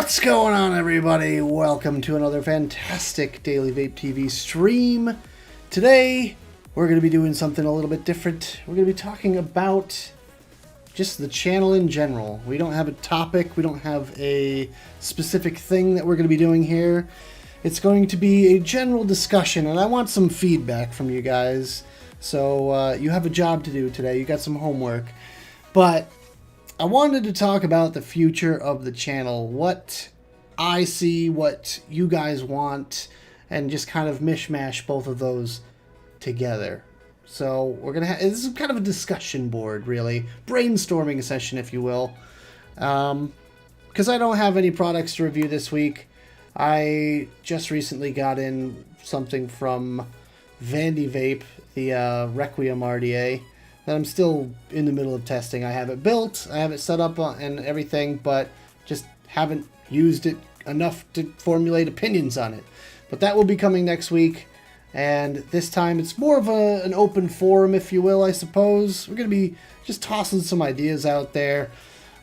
What's going on, everybody? Welcome to another fantastic daily Vape TV stream. Today, we're going to be doing something a little bit different. We're going to be talking about just the channel in general. We don't have a topic. We don't have a specific thing that we're going to be doing here. It's going to be a general discussion, and I want some feedback from you guys. So, you have a job to do today. You got some homework. But I wanted to talk about the future of the channel, what I see, what you guys want, and just kind of mishmash both of those together. So we're going to have, this is kind of a discussion board, really. Brainstorming session, if you will. Because I don't have any products to review this week. I just recently got in something from Vape, the Requiem RDA. That I'm still in the middle of testing. I have it built, I have it set up and everything, but just haven't used it enough to formulate opinions on it. But that will be coming next week, and this time it's more of an open forum, if you will, I suppose. We're going to be just tossing some ideas out there.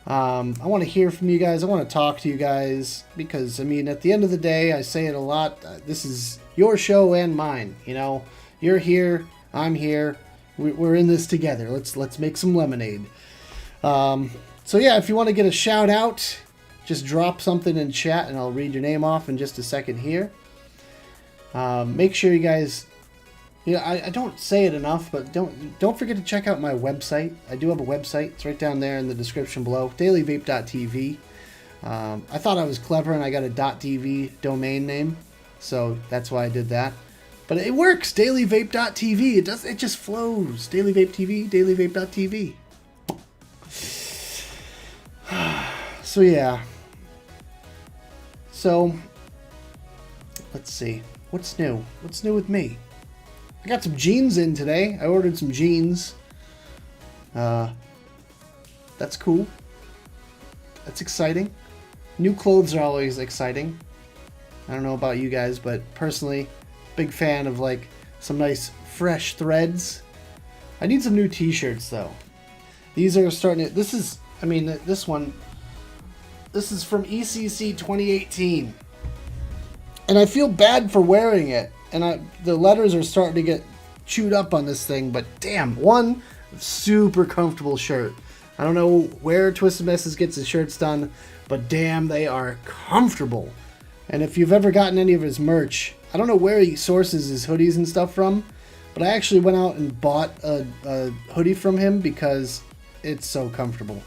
I want to hear from you guys. I want to talk to you guys because, I mean, at the end of the day, I say it a lot, this is your show and mine, you know. You're here, I'm here. We're in this together. Let's make some lemonade. So yeah, if you want to get a shout out, just drop something in chat and I'll read your name off in just a second here. Make sure you guys, you know, I don't say it enough, but don't forget to check out my website. I do have a website. It's right down there in the description below. dailyvape.tv. I thought I was clever and I got a .tv domain name, so that's why I did that. But it works, dailyvape.tv. It just flows. Dailyvape.tv, dailyvape.tv. So yeah. So let's see. What's new? What's new with me? I got some jeans in today. I ordered some jeans. That's cool. That's exciting. New clothes are always exciting. I don't know about you guys, but personally, big fan of like some nice fresh threads. I need some new t-shirts though. These are starting to, this is from ECC 2018. And I feel bad for wearing it. And the letters are starting to get chewed up on this thing, but damn, one super comfortable shirt. I don't know where Twisted Messes gets his shirts done, but damn, they are comfortable. And if you've ever gotten any of his merch, I don't know where he sources his hoodies and stuff from, but I actually went out and bought a hoodie from him because it's so comfortable.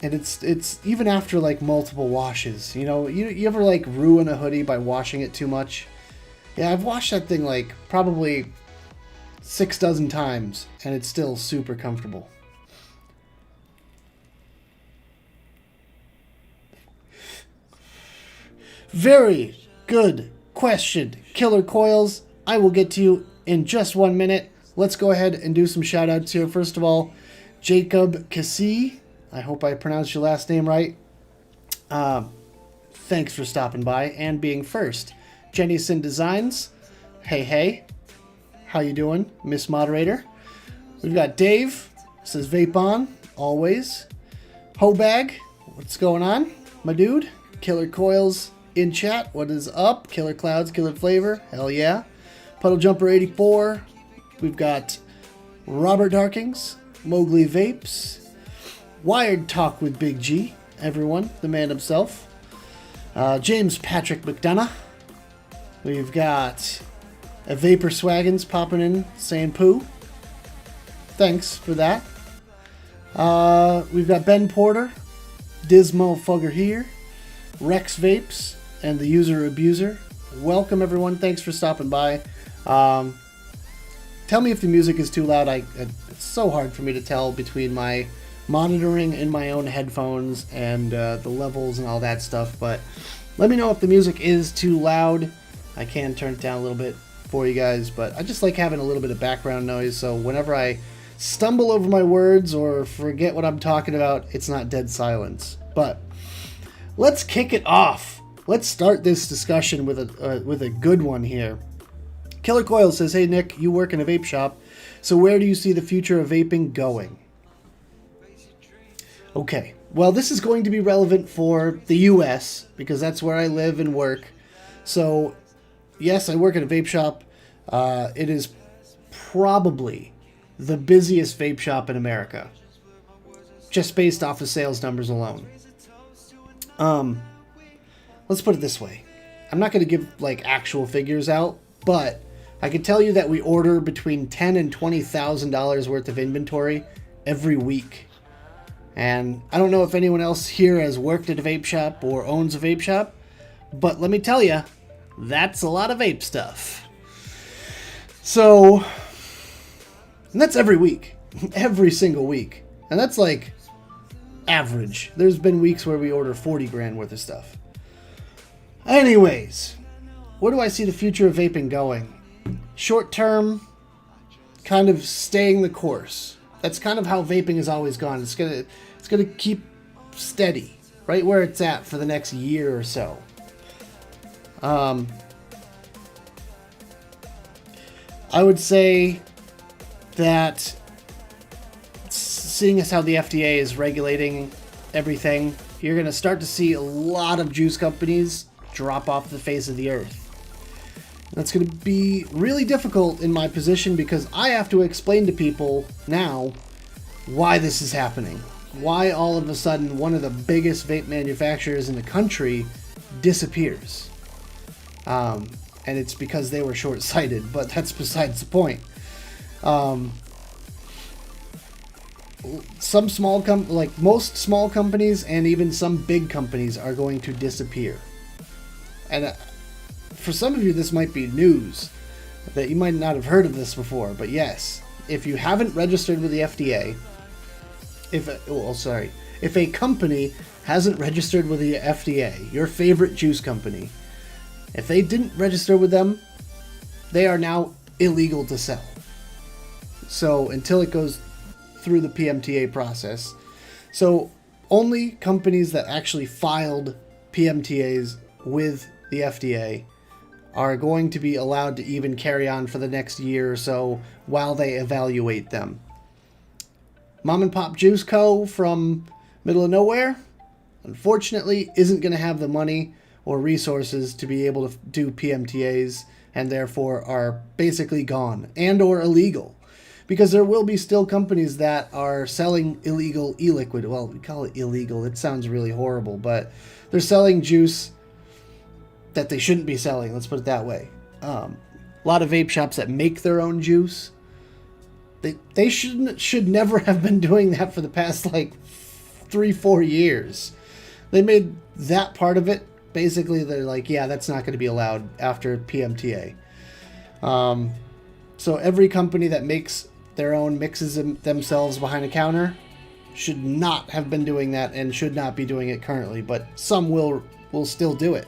And it's even after like multiple washes, you know, you ever like ruin a hoodie by washing it too much? Yeah, I've washed that thing like probably 6 dozen times and it's still super comfortable. Very good question, Killer Coils. I will get to you in just 1 minute. Let's go ahead and do some shout outs here. First of all, Jacob Cassie. I hope I pronounced your last name right. Thanks for stopping by and being first. Jennison Designs. Hey. How you doing, Miss Moderator? We've got Dave. Says Vape on, always. Hobag. What's going on, my dude? Killer Coils in chat. What is up? Killer Clouds, Killer Flavor. Hell yeah. Puddle Jumper 84. We've got Robert Darkings. Mowgli Vapes. Wired Talk with Big G. Everyone. The man himself. James Patrick McDonough. We've got a Vapor Swaggins popping in saying poo. Thanks for that. We've got Ben Porter. Dismo Fugger here. Rex Vapes and the User Abuser. Welcome everyone. Thanks for stopping by. Tell me if the music is too loud. It's so hard for me to tell between my monitoring in my own headphones and the levels and all that stuff. But let me know if the music is too loud. I can turn it down a little bit for you guys. But I just like having a little bit of background noise. So whenever I stumble over my words or forget what I'm talking about, it's not dead silence. But let's kick it off. Let's start this discussion with a good one here. Killer Coil says, hey Nick, you work in a vape shop, so where do you see the future of vaping going? Okay, Well, this is going to be relevant for the US because that's where I live and work. So, yes, I work at a vape shop. It is probably the busiest vape shop in America, just based off of sales numbers alone. Let's put it this way. I'm not going to give like actual figures out, but I can tell you that we order between $10,000 and $20,000 worth of inventory every week. And I don't know if anyone else here has worked at a vape shop or owns a vape shop, but let me tell you, that's a lot of vape stuff. So, and that's every week, every single week. And that's like average. There's been weeks where we order 40 grand worth of stuff. Anyways, where do I see the future of vaping going? Short term, kind of staying the course. That's kind of how vaping has always gone. It's gonna keep steady, right where it's at for the next year or so. I would say that seeing as how the FDA is regulating everything, you're gonna start to see a lot of juice companies drop off the face of the earth. That's going to be really difficult in my position because I have to explain to people now why this is happening. Why all of a sudden one of the biggest vape manufacturers in the country disappears. And it's because they were short-sighted, but that's besides the point. Some small most small companies and even some big companies are going to disappear. And for some of you, this might be news, that you might not have heard of this before, but yes, if you haven't registered with the FDA, if a company hasn't registered with the FDA, your favorite juice company, if they didn't register with them, they are now illegal to sell. So until it goes through the PMTA process. So only companies that actually filed PMTAs with the FDA are going to be allowed to even carry on for the next year or so while they evaluate them. Mom and Pop Juice Co. from middle of nowhere, unfortunately, isn't going to have the money or resources to be able to do PMTAs and therefore are basically gone and or illegal. Because there will be still companies that are selling illegal e-liquid. Well, we call it illegal. It sounds really horrible, but they're selling juice that they shouldn't be selling. Let's put it that way. A lot of vape shops that make their own juice, they should never have been doing that for the past like 3-4 years. They made that part of it. Basically, they're like, yeah, that's not going to be allowed after PMTA. So every company that makes their own mixes themselves behind a counter should not have been doing that and should not be doing it currently, but some will still do it.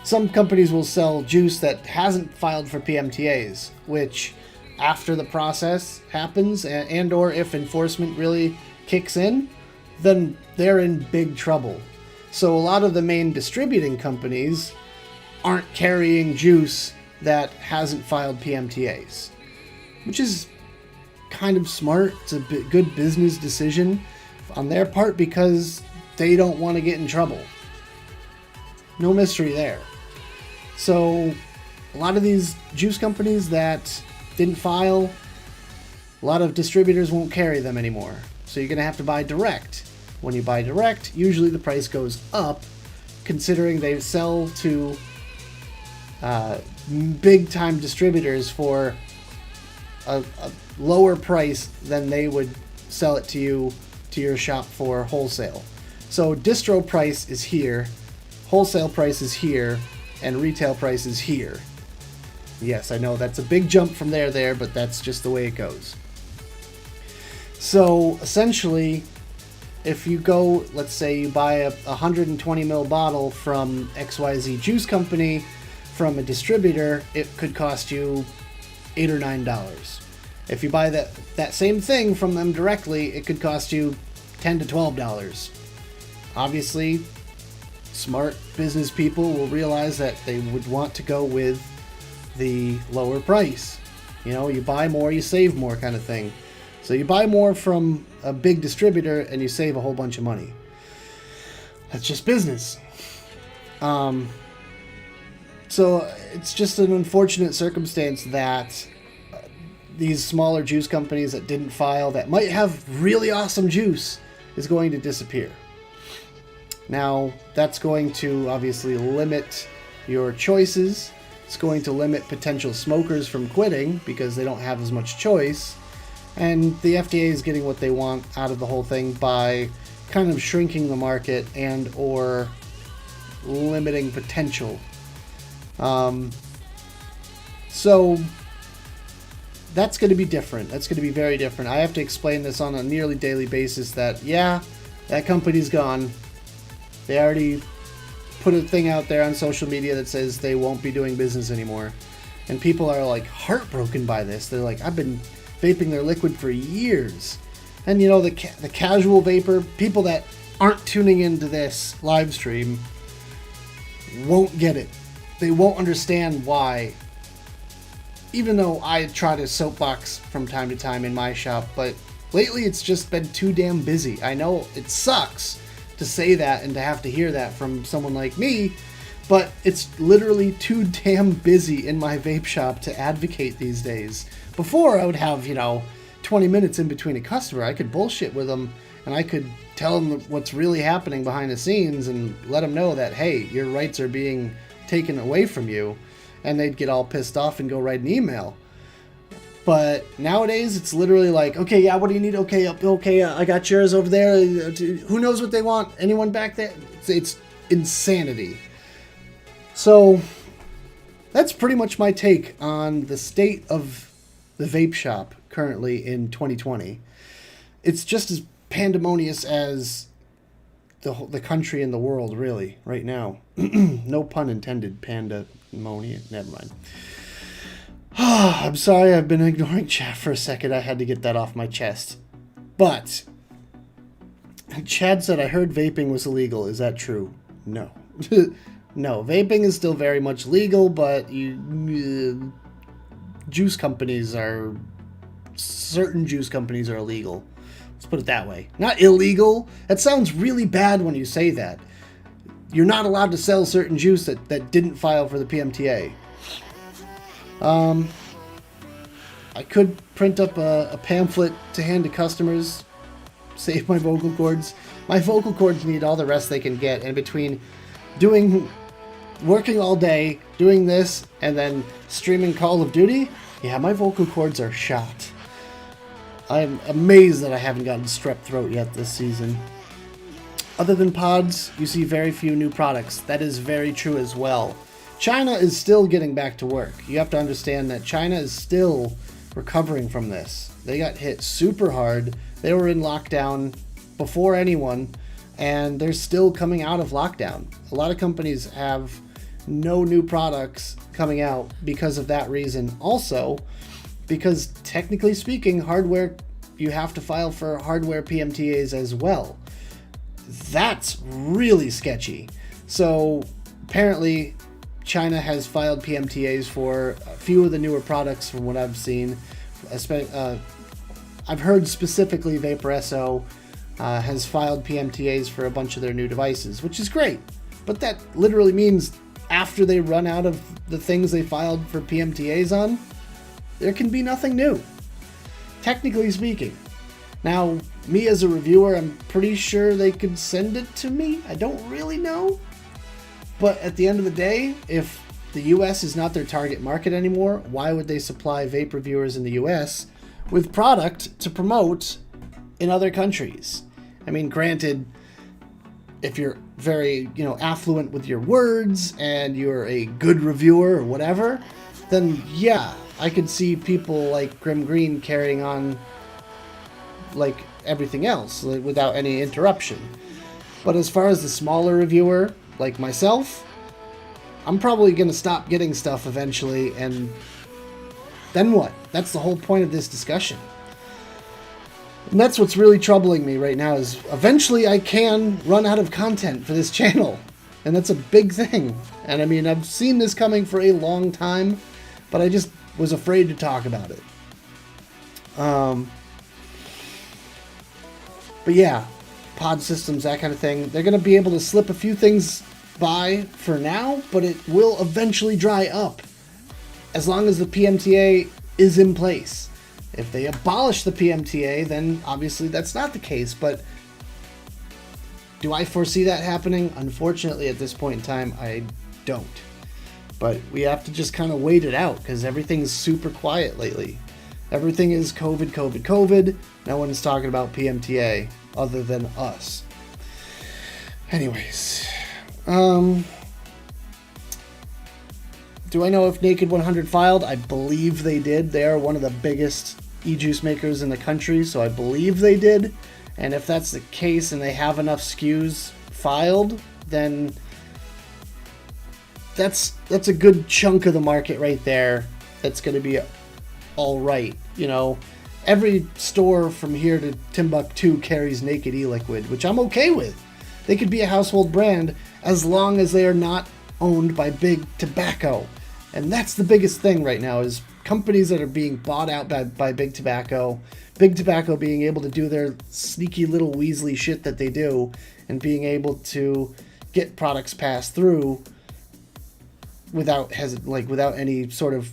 Some companies will sell juice that hasn't filed for PMTAs, which after the process happens and or if enforcement really kicks in, then they're in big trouble. So a lot of the main distributing companies aren't carrying juice that hasn't filed PMTAs, which is kind of smart. It's a good business decision on their part because they don't want to get in trouble. No mystery there. So a lot of these juice companies that didn't file, a lot of distributors won't carry them anymore. So you're going to have to buy direct. When you buy direct, usually the price goes up, considering they sell to big time distributors for a lower price than they would sell it to you, to your shop for wholesale. So distro price is here, wholesale price is here, and retail price is here. Yes, I know that's a big jump from there, but that's just the way it goes. So essentially, if you go, let's say you buy a 120 ml bottle from XYZ Juice Company from a distributor, it could cost you $8 or $9. If you buy that same thing from them directly, it could cost you $10 to $12. Obviously, smart business people will realize that they would want to go with the lower price. You know, you buy more, you save more kind of thing. So you buy more from a big distributor and you save a whole bunch of money. That's just business. So it's just an unfortunate circumstance that these smaller juice companies that didn't file, that might have really awesome juice, is going to disappear. Now, that's going to obviously limit your choices. It's going to limit potential smokers from quitting because they don't have as much choice. And the FDA is getting what they want out of the whole thing by kind of shrinking the market and or limiting potential. So that's going to be different. That's going to be very different. I have to explain this on a nearly daily basis that, yeah, that company's gone. They already put a thing out there on social media that says they won't be doing business anymore. And people are like heartbroken by this. They're like, I've been vaping their liquid for years. And you know, the casual vapor, people that aren't tuning into this live stream won't get it. They won't understand why. Even though I try to soapbox from time to time in my shop, but lately it's just been too damn busy. I know it sucks to say that and to have to hear that from someone like me, but it's literally too damn busy in my vape shop to advocate these days. Before, I would have, 20 minutes in between a customer. I could bullshit with them and I could tell them what's really happening behind the scenes and let them know that, hey, your rights are being taken away from you, and they'd get all pissed off and go write an email. But nowadays, it's literally like, okay, yeah, what do you need? Okay, I got yours over there. Who knows what they want? Anyone back there? It's insanity. So that's pretty much my take on the state of the vape shop currently in 2020. It's just as pandemonious as the country and the world, really, right now. No pun intended, pandemonious. Never mind. I'm sorry, I've been ignoring chat for a second. I had to get that off my chest. But Chad said, I heard vaping was illegal. Is that true? No. No, vaping is still very much legal, but certain juice companies are illegal. Let's put it that way. Not illegal. That sounds really bad when you say that. You're not allowed to sell certain juice that didn't file for the PMTA. I could print up a pamphlet to hand to customers, save my vocal cords. My vocal cords need all the rest they can get, and between working all day, doing this, and then streaming Call of Duty, yeah, my vocal cords are shot. I'm amazed that I haven't gotten strep throat yet this season. Other than pods, you see very few new products. That is very true as well. China is still getting back to work. You have to understand that China is still recovering from this. They got hit super hard. They were in lockdown before anyone, and they're still coming out of lockdown. A lot of companies have no new products coming out because of that reason. Also, because technically speaking, hardware, you have to file for hardware PMTAs as well. That's really sketchy. So apparently China has filed PMTAs for a few of the newer products from what I've seen. I've heard specifically Vaporesso has filed PMTAs for a bunch of their new devices, which is great. But that literally means after they run out of the things they filed for PMTAs on, there can be nothing new, technically speaking. Now, me as a reviewer, I'm pretty sure they could send it to me. I don't really know. But at the end of the day, if the US is not their target market anymore, why would they supply vape reviewers in the US with product to promote in other countries? I mean, granted, if you're very, affluent with your words and you're a good reviewer or whatever, then yeah, I could see people like Grim Green carrying on like everything else without any interruption. But as far as the smaller reviewer, like myself, I'm probably going to stop getting stuff eventually, and then what? That's the whole point of this discussion. And that's what's really troubling me right now, is eventually I can run out of content for this channel. And that's a big thing. And I mean, I've seen this coming for a long time, but I just was afraid to talk about it. But yeah, pod systems, that kind of thing. They're going to be able to slip a few things by for now, but it will eventually dry up as long as the PMTA is in place. If they abolish the PMTA, then obviously that's not the case, but do I foresee that happening? Unfortunately, at this point in time, I don't. But we have to just kind of wait it out because everything's super quiet lately. Everything is COVID, COVID, COVID. No one's talking about PMTA other than us. Anyways, do I know if Naked 100 filed? I believe they did. They are one of the biggest e-juice makers in the country, so I believe they did. And if that's the case and they have enough SKUs filed, then that's a good chunk of the market right there. That's going to be all right. You know, every store from here to Timbuktu carries Naked e-liquid, which I'm okay with. They could be a household brand as long as they are not owned by big tobacco. And that's the biggest thing right now is companies that are being bought out by big tobacco. Big tobacco being able to do their sneaky little weaselly shit that they do and being able to get products passed through without any sort of,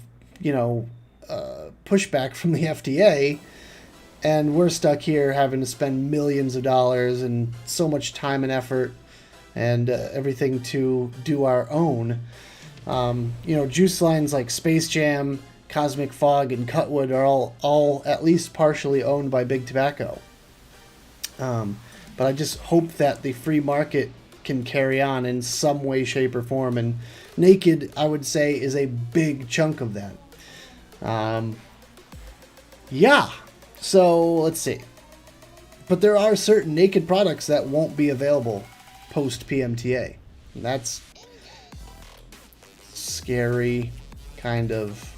pushback from the FDA. And we're stuck here having to spend millions of dollars and so much time and effort and everything to do our own. Juice lines like Space Jam, Cosmic Fog, and Cutwood are all at least partially owned by big tobacco. But I just hope that the free market can carry on in some way, shape, or form. And Naked, I would say, is a big chunk of that. So let's see. But there are certain Naked products that won't be available post PMTA. And that's scary, kind of.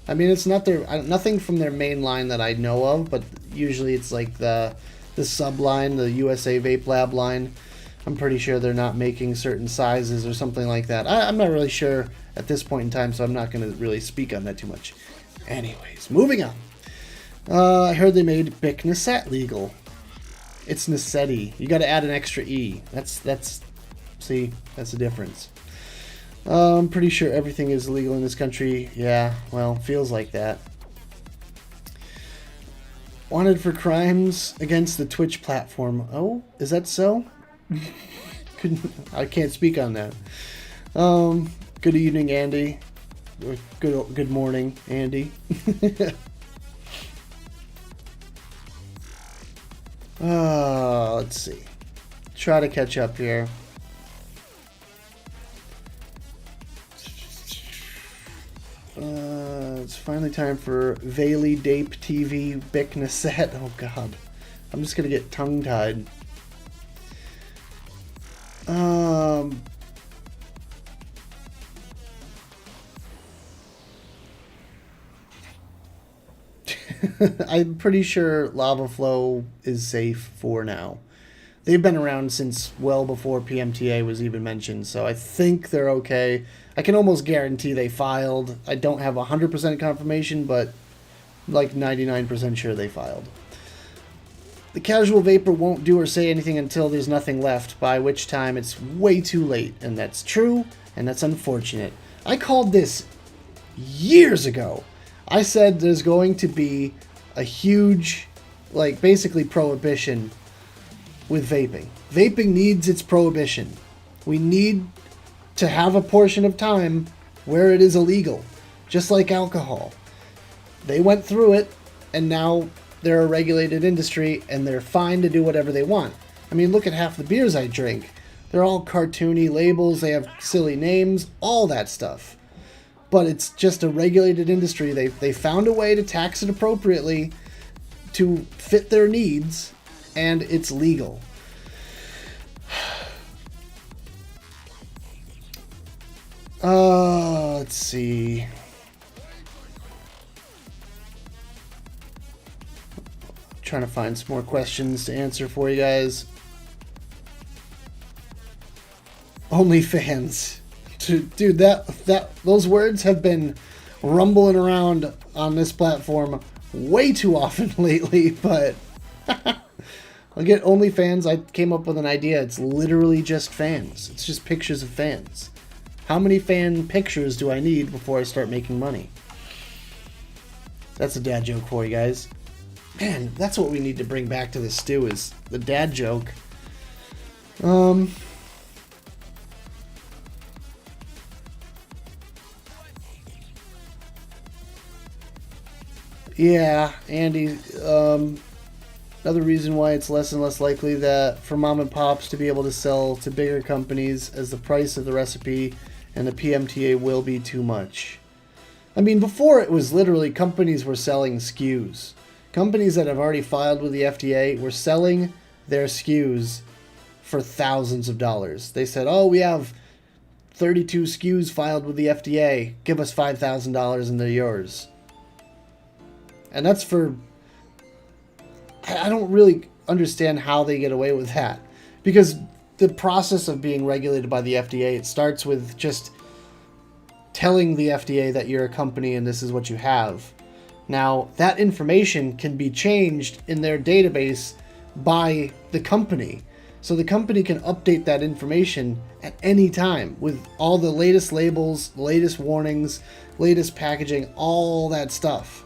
I mean, it's not nothing from their main line that I know of, but usually it's like the sub line, the USA Vape Lab line. I'm pretty sure they're not making certain sizes or something like that. I'm not really sure at this point in time, so I'm not going to really speak on that too much. Anyways, moving on. I heard they made Bic Nasset legal. It's Nassetti. You got to add an extra E. That's the difference. I'm pretty sure everything is legal in this country. Yeah, well, feels like that. Wanted for crimes against the Twitch platform. Oh, is that so? I can't speak on that. Good evening, Andy. Good morning, Andy. Let's see. Try to catch up here. It's finally time for Vape TV Bic Nasset. Oh god, I'm just gonna get tongue-tied. I'm pretty sure Lava Flow is safe for now. They've been around since well before PMTA was even mentioned, so I think they're okay. I can almost guarantee they filed. I don't have 100% confirmation, but like 99% sure they filed. The casual vapor won't do or say anything until there's nothing left, by which time it's way too late, and that's true, and that's unfortunate. I called this years ago. I said there's going to be a huge, basically prohibition with vaping. Vaping needs its prohibition. We need to have a portion of time where it is illegal, just like alcohol. They went through it, and now they're a regulated industry, and they're fine to do whatever they want. I mean, look at half the beers I drink. They're all cartoony labels, they have silly names, all that stuff. But it's just a regulated industry. They found a way to tax it appropriately to fit their needs, and it's legal. Let's see. Trying to find some more questions to answer for you guys. OnlyFans. Dude, those words have been rumbling around on this platform way too often lately, but I'll get OnlyFans. I came up with an idea. It's literally just fans. It's just pictures of fans. How many fan pictures do I need before I start making money? That's a dad joke for you guys. Man, that's what we need to bring back to this stew, is the dad joke. Yeah, Andy, another reason why it's less and less likely that for mom and pops to be able to sell to bigger companies, as the price of the recipe and the PMTA will be too much. I mean, before it was literally companies were selling SKUs. Companies that have already filed with the FDA were selling their SKUs for thousands of dollars. They said, oh, we have 32 SKUs filed with the FDA. Give us $5,000 and they're yours. And that's for... I don't really understand how they get away with that. Because the process of being regulated by the FDA, it starts with just telling the FDA that you're a company and this is what you have. Now, that information can be changed in their database by the company. So the company can update that information at any time with all the latest labels, latest warnings, latest packaging, all that stuff.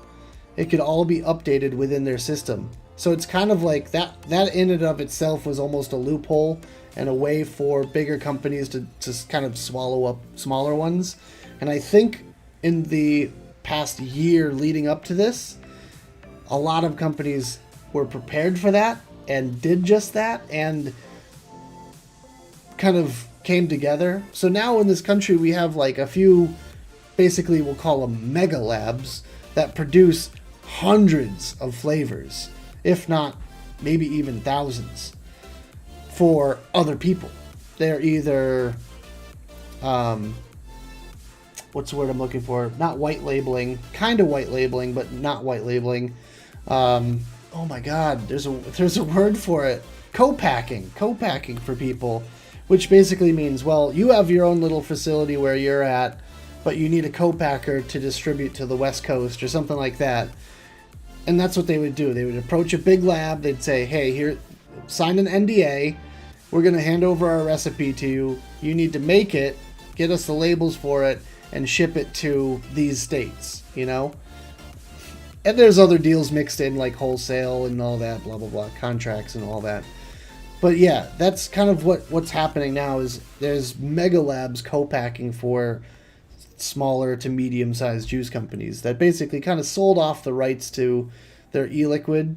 It could all be updated within their system. So it's kind of like that in and of itself was almost a loophole and a way for bigger companies to kind of swallow up smaller ones. And I think in the past year leading up to this, a lot of companies were prepared for that and did just that and kind of came together. So now in this country we have like a few, basically we'll call them mega labs, that produce hundreds of flavors, if not maybe even thousands, for other people. They're either what's the word I'm looking for? Not white labeling, kind of white labeling, but not white labeling. Oh my God, there's a word for it. Co-packing for people, which basically means, well, you have your own little facility where you're at, but you need a co-packer to distribute to the West Coast or something like that. And that's what they would do. They would approach a big lab. They'd say, hey, here, sign an NDA. We're going to hand over our recipe to you. You need to make it, get us the labels for it, and ship it to these states, you know? And there's other deals mixed in, like wholesale and all that, blah, blah, blah, contracts and all that. But yeah, that's kind of what's happening now, is there's mega labs co-packing for smaller to medium-sized juice companies that basically kind of sold off the rights to their e-liquid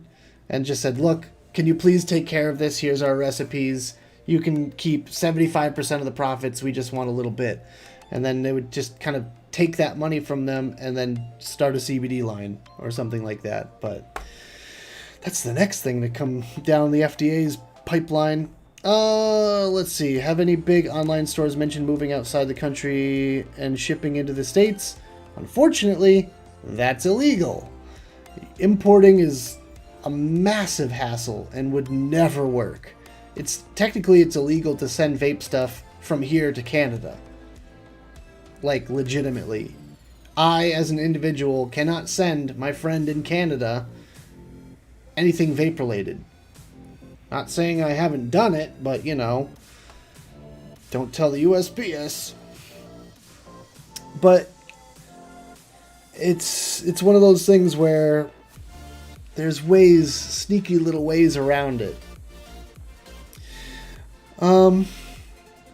and just said, look, can you please take care of this? Here's our recipes. You can keep 75% of the profits. We just want a little bit. And then they would just kind of take that money from them and then start a CBD line or something like that. But that's the next thing to come down the FDA's pipeline. Let's see. Have any big online stores mentioned moving outside the country and shipping into the States? Unfortunately, that's illegal. Importing is a massive hassle and would never work. Technically it's illegal to send vape stuff from here to Canada. Like, legitimately. I, as an individual, cannot send my friend in Canada anything vape related. Not saying I haven't done it, but, you know, don't tell the USPS. But it's one of those things where there's ways, sneaky little ways around it.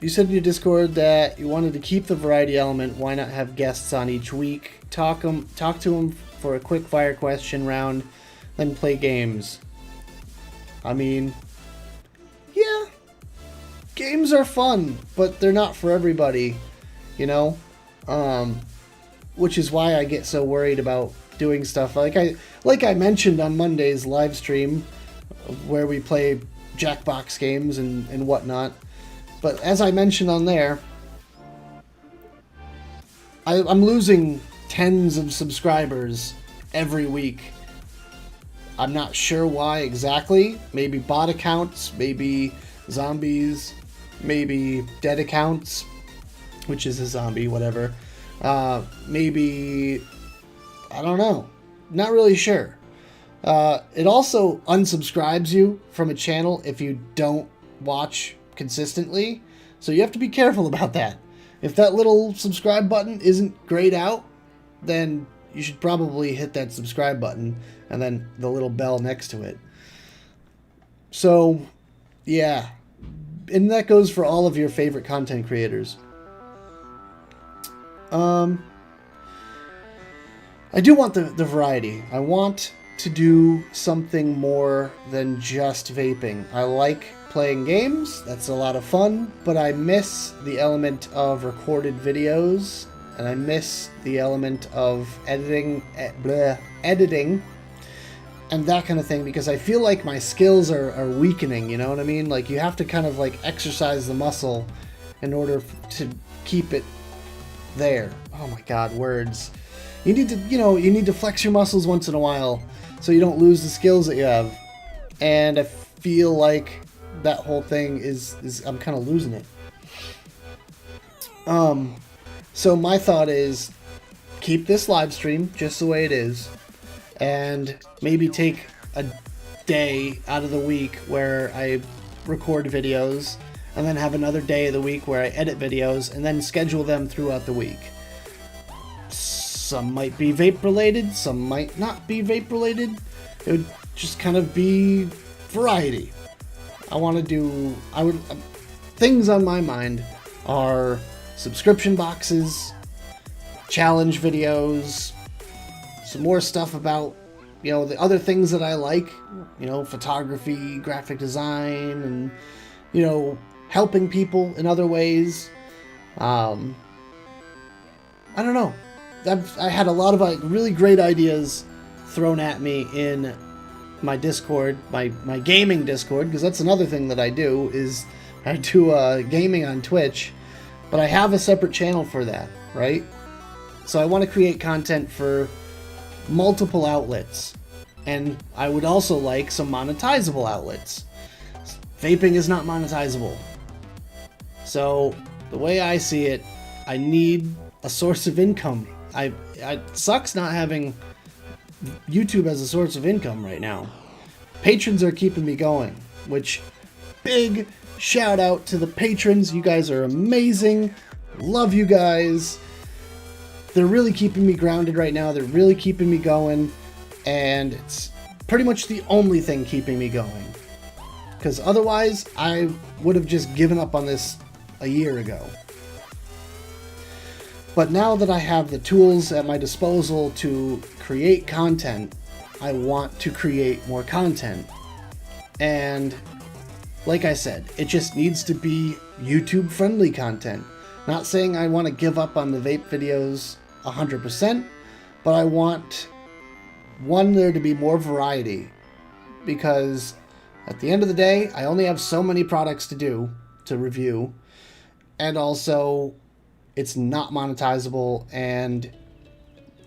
You said in your Discord that you wanted to keep the variety element. Why not have guests on each week? Talk to them for a quick fire question round, then play games. I mean, yeah, games are fun, but they're not for everybody, you know? Which is why I get so worried about doing stuff like I mentioned on Monday's live stream, where we play Jackbox games and whatnot. But as I mentioned on there, I'm losing tens of subscribers every week. I'm not sure why exactly. Maybe bot accounts, maybe zombies, maybe dead accounts, which is a zombie, whatever. Maybe, I don't know. Not really sure. It also unsubscribes you from a channel if you don't watch consistently. So you have to be careful about that. If that little subscribe button isn't grayed out, then you should probably hit that subscribe button and then the little bell next to it. So, yeah. And that goes for all of your favorite content creators. I do want the variety. I want to do something more than just vaping. I like playing games. That's a lot of fun, but I miss the element of recorded videos, and I miss the element of editing and that kind of thing, because I feel like my skills are weakening, you know what I mean? Like, you have to kind of like exercise the muscle in order to keep it there. Oh my god, words. You need to, you need to flex your muscles once in a while so you don't lose the skills that you have. And I feel like that whole thing is I'm kind of losing it. So my thought is keep this live stream just the way it is, and maybe take a day out of the week where I record videos, and then have another day of the week where I edit videos, and then schedule them throughout the week. Some might be vape related, some might not be vape related. It would just kind of be variety. Things on my mind are subscription boxes, challenge videos, some more stuff about, the other things that I like, photography, graphic design, and, helping people in other ways. I don't know. I had a lot of really great ideas thrown at me in my Discord, my gaming Discord, because that's another thing that I do, is I do gaming on Twitch, but I have a separate channel for that, right? So I want to create content for multiple outlets, and I would also like some monetizable outlets. Vaping is not monetizable. So the way I see it, I need a source of income. It sucks not having YouTube as a source of income right now. Patrons are keeping me going, which, big shout out to the patrons. You guys are amazing. Love you guys. They're really keeping me grounded right now. They're really keeping me going, and it's pretty much the only thing keeping me going. Because otherwise, I would have just given up on this a year ago. But now that I have the tools at my disposal to create content, I want to create more content. And like I said, it just needs to be YouTube friendly content. Not saying I want to give up on the vape videos 100%, but I want there to be more variety, because at the end of the day, I only have so many products to review, and also it's not monetizable, and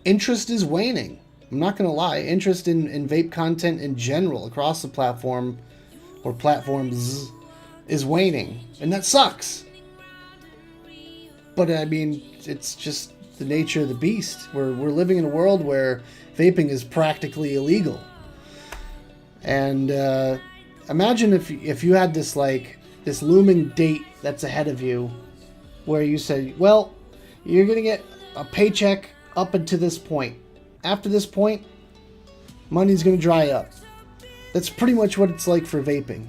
interest is waning. I'm not going to lie. Interest in vape content in general across the platform, or platforms, is waning. And that sucks. But I mean, it's just the nature of the beast. We're living in a world where vaping is practically illegal. And imagine if you had this looming date that's ahead of you, where you say, well, you're going to get a paycheck up until this point. After this point, money's going to dry up. That's pretty much what it's like for vaping.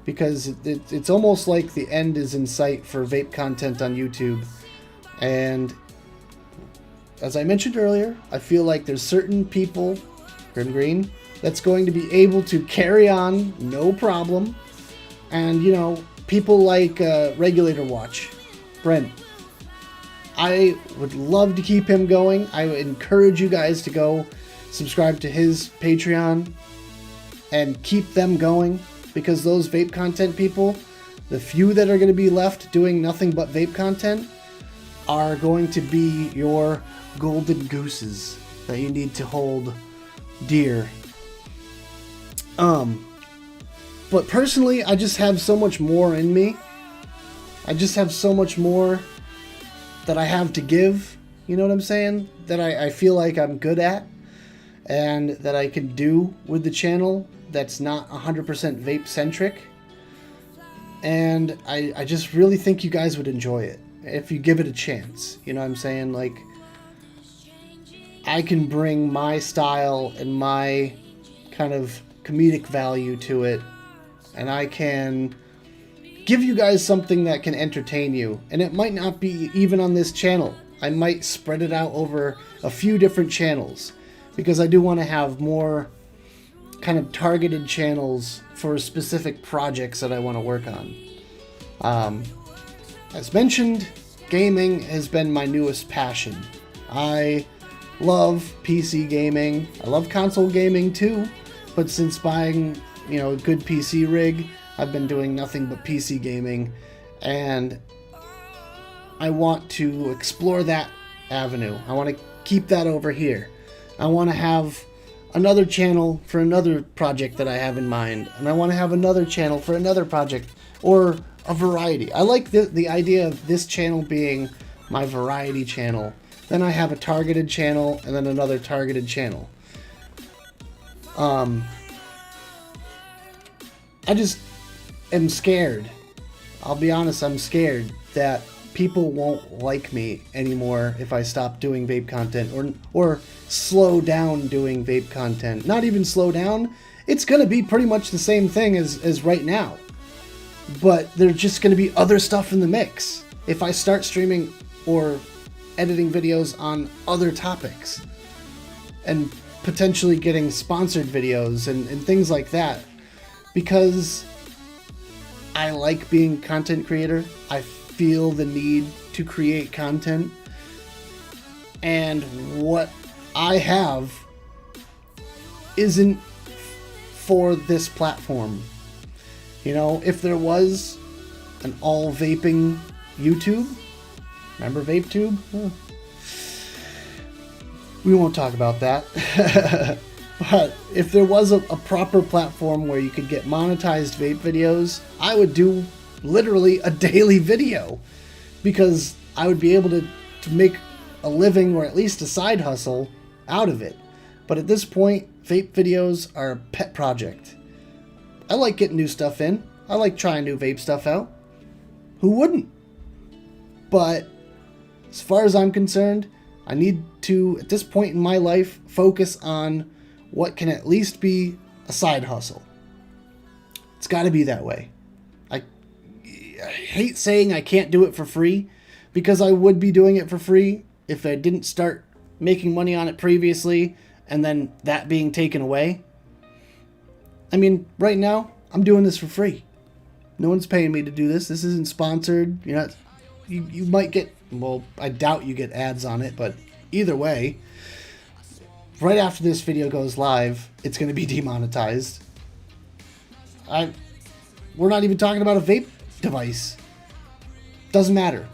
Because it's almost like the end is in sight for vape content on YouTube. And as I mentioned earlier, I feel like there's certain people, Grim Green, that's going to be able to carry on no problem. And, people like Regulator Watch, Brent, I would love to keep him going. I would encourage you guys to go subscribe to his Patreon and keep them going, because those vape content people, the few that are going to be left doing nothing but vape content, are going to be your golden gooses that you need to hold dear. But personally, I just have so much more in me. I just have so much more that I have to give, you know what I'm saying? That I feel like I'm good at. and that I can do with the channel that's not 100% vape centric. And I just really think you guys would enjoy it if you give it a chance. You know what I'm saying? Like, I can bring my style and my kind of comedic value to it, and I can give you guys something that can entertain you. And it might not be even on this channel. I might spread it out over a few different channels, because I do want to have more kind of targeted channels for specific projects that I want to work on. As mentioned, gaming has been my newest passion. I love PC gaming. I love console gaming too, but since buying, a good PC rig, I've been doing nothing but PC gaming, and I want to explore that avenue. I want to keep that over here. I want to have another channel for another project that I have in mind, and I want to have another channel for another project, or a variety. I like the idea of this channel being my variety channel. Then I have a targeted channel, and then another targeted channel. I just am scared. I'll be honest, I'm scared that people won't like me anymore if I stop doing vape content, or slow down doing vape content. Not even slow down. It's going to be pretty much the same thing as right now. But there's just going to be other stuff in the mix if I start streaming or editing videos on other topics, and potentially getting sponsored videos and things like that, because I like being a content creator. I feel the need to create content, and what I have isn't for this platform. If there was an all vaping YouTube, remember VapeTube? We won't talk about that. But if there was a proper platform where you could get monetized vape videos, I would do literally a daily video, because I would be able to make a living, or at least a side hustle out of it. But at this point, vape videos are a pet project. I like getting new stuff in. I like trying new vape stuff out. Who wouldn't? But as far as I'm concerned, I need to, at this point in my life, focus on what can at least be a side hustle. It's got to be that way. I hate saying I can't do it for free, because I would be doing it for free if I didn't start making money on it previously, and then that being taken away. I mean, right now, I'm doing this for free. No one's paying me to do this. This isn't sponsored. You might get, well, I doubt you get ads on it, but either way, right after this video goes live, it's going to be demonetized. We're not even talking about a vape device. Doesn't matter.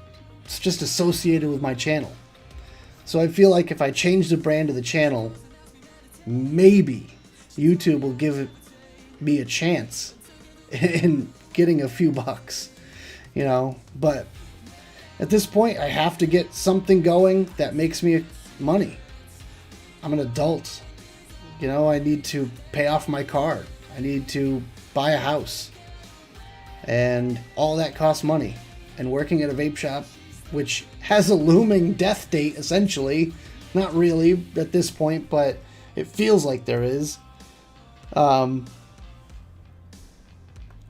It's just associated with my channel. So I feel like if I change the brand of the channel, maybe YouTube will give me a chance in getting a few bucks, but at this point I have to get something going that makes me money. I'm an adult. I need to pay off my car. I need to buy a house, and all that costs money. And working at a vape shop, which has a looming death date, essentially, not really at this point, but it feels like there is.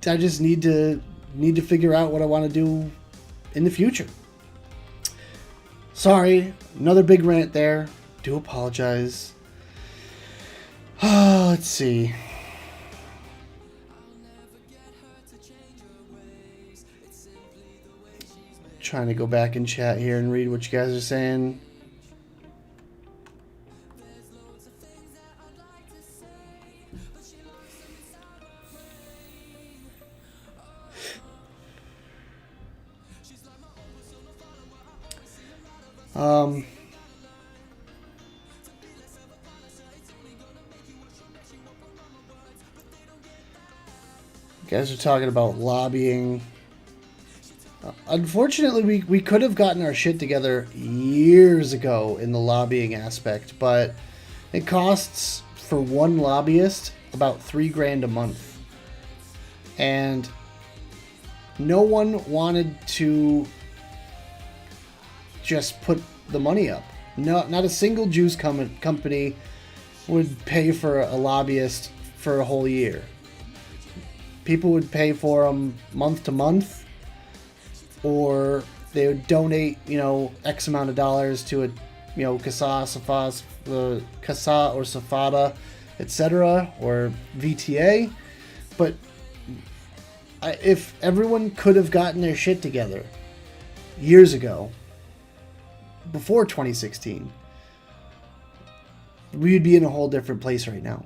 I just need to figure out what I want to do in the future. Sorry, another big rant there. Do apologize. Let's see. Trying to go back in chat here and read what you guys are saying. You guys are talking about lobbying. Unfortunately, we could have gotten our shit together years ago in the lobbying aspect, but It costs for one lobbyist about $3,000 a month. And no one wanted to just put the money up. No, not a single juice company would pay for a lobbyist for a whole year. People would pay for them month to month, or they would donate, X amount of dollars to a, CASA or SAFADA, etc., or VTA. But if everyone could have gotten their shit together years ago, before 2016, we'd be in a whole different place right now.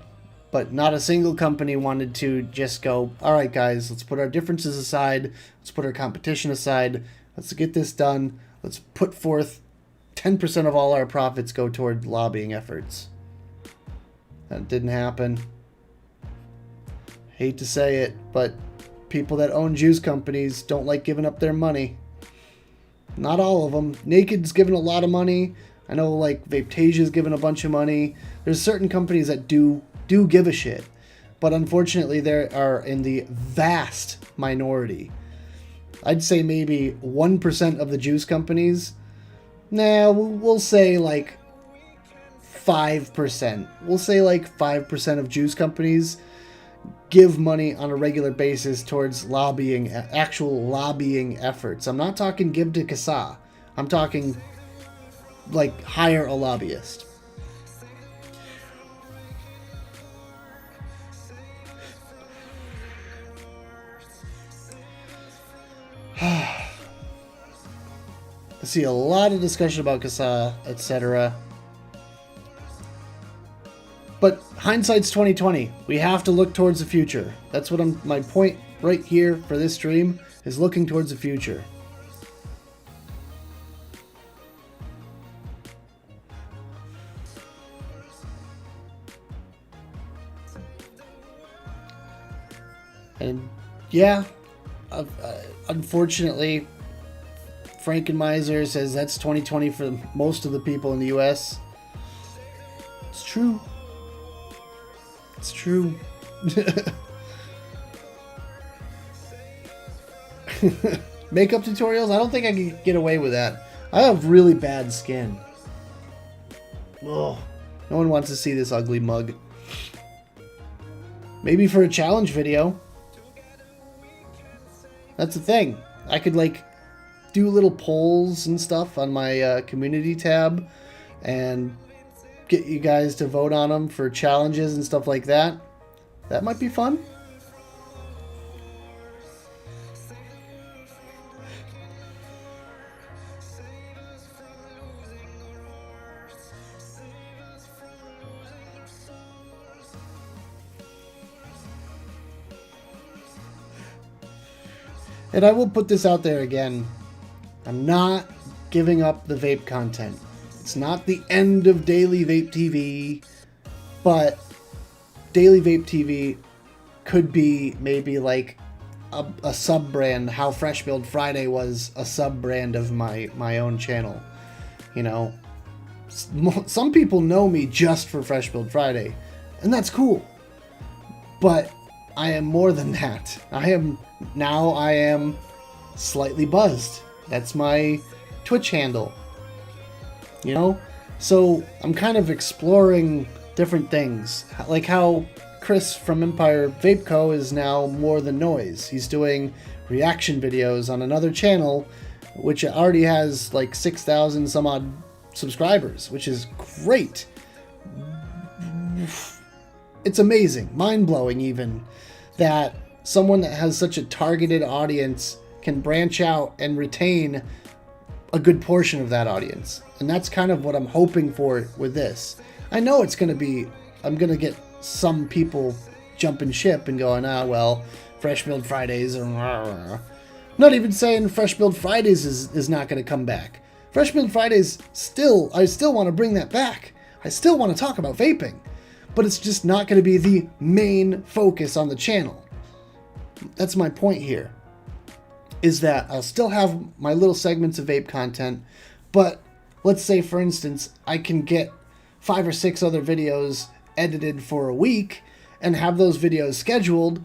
But not a single company wanted to just go, all right, guys, let's put our differences aside. Let's put our competition aside. Let's get this done. Let's put forth 10% of all our profits go toward lobbying efforts. That didn't happen. Hate to say it, but people that own juice companies don't like giving up their money. Not all of them. Naked's given a lot of money. I know, like, Vapetasia's given a bunch of money. There's certain companies that do give a shit. But unfortunately, they are in the vast minority. I'd say maybe 1% of the juice companies. Nah, we'll say like 5%. We'll say like 5% of juice companies give money on a regular basis towards lobbying, actual lobbying efforts. I'm not talking give to CASA. I'm talking like hire a lobbyist. I see a lot of discussion about CASA, etc. But hindsight's 2020. We have to look towards the future. That's what my point right here for this stream is, looking towards the future. And yeah, unfortunately, Frankenmeiser says that's 2020 for most of the people in the US. It's true. It's true. Makeup tutorials? I don't think I can get away with that. I have really bad skin. Ugh. No one wants to see this ugly mug. Maybe for a challenge video. That's the thing. I could like do little polls and stuff on my community tab and get you guys to vote on them for challenges and stuff like that. That might be fun. And I will put this out there again. I'm not giving up the vape content. It's not the end of Daily Vape TV, but Daily Vape TV could be maybe like a sub-brand, how Fresh Build Friday was a sub-brand of my own channel. You know, some people know me just for Fresh Build Friday, and that's cool. But I am more than that. I am slightly buzzed. That's my Twitch handle. You know? So I'm kind of exploring different things. Like how Chris from Empire Vape Co. is now More Than Noise. He's doing reaction videos on another channel, which already has like 6,000 some odd subscribers, which is great. It's amazing, mind-blowing even, that someone that has such a targeted audience can branch out and retain a good portion of that audience. And that's kind of what I'm hoping for with this. I know it's going to be, I'm going to get some people jumping ship and going, well, Fresh Build Fridays are... I'm not even saying Fresh Build Fridays is not going to come back. Fresh Build Fridays I still want to bring that back. I still want to talk about vaping. But it's just not going to be the main focus on the channel. That's my point here. Is that I'll still have my little segments of vape content, but let's say, for instance, I can get 5 or 6 other videos edited for a week and have those videos scheduled.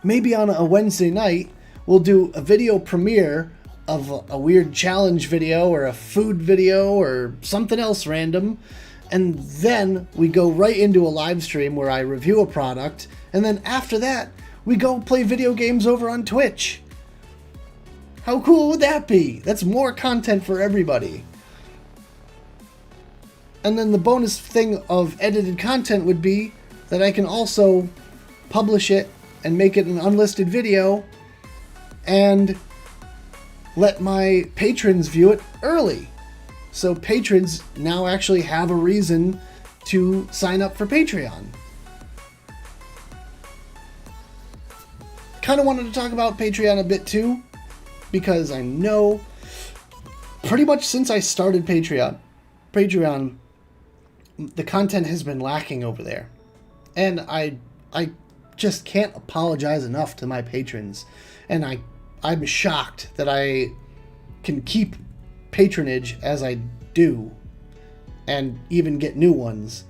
Maybe on a Wednesday night, we'll do a video premiere of a weird challenge video or a food video or something else random. And then we go right into a live stream where I review a product. And then after that, we go play video games over on Twitch. How cool would that be? That's more content for everybody. And then the bonus thing of edited content would be that I can also publish it and make it an unlisted video and let my patrons view it early. So patrons now actually have a reason to sign up for Patreon. Kind of wanted to talk about Patreon a bit too, because I know pretty much since I started Patreon, the content has been lacking over there. And I just can't apologize enough to my patrons. And I'm shocked that I can keep patronage as I do and even get new ones.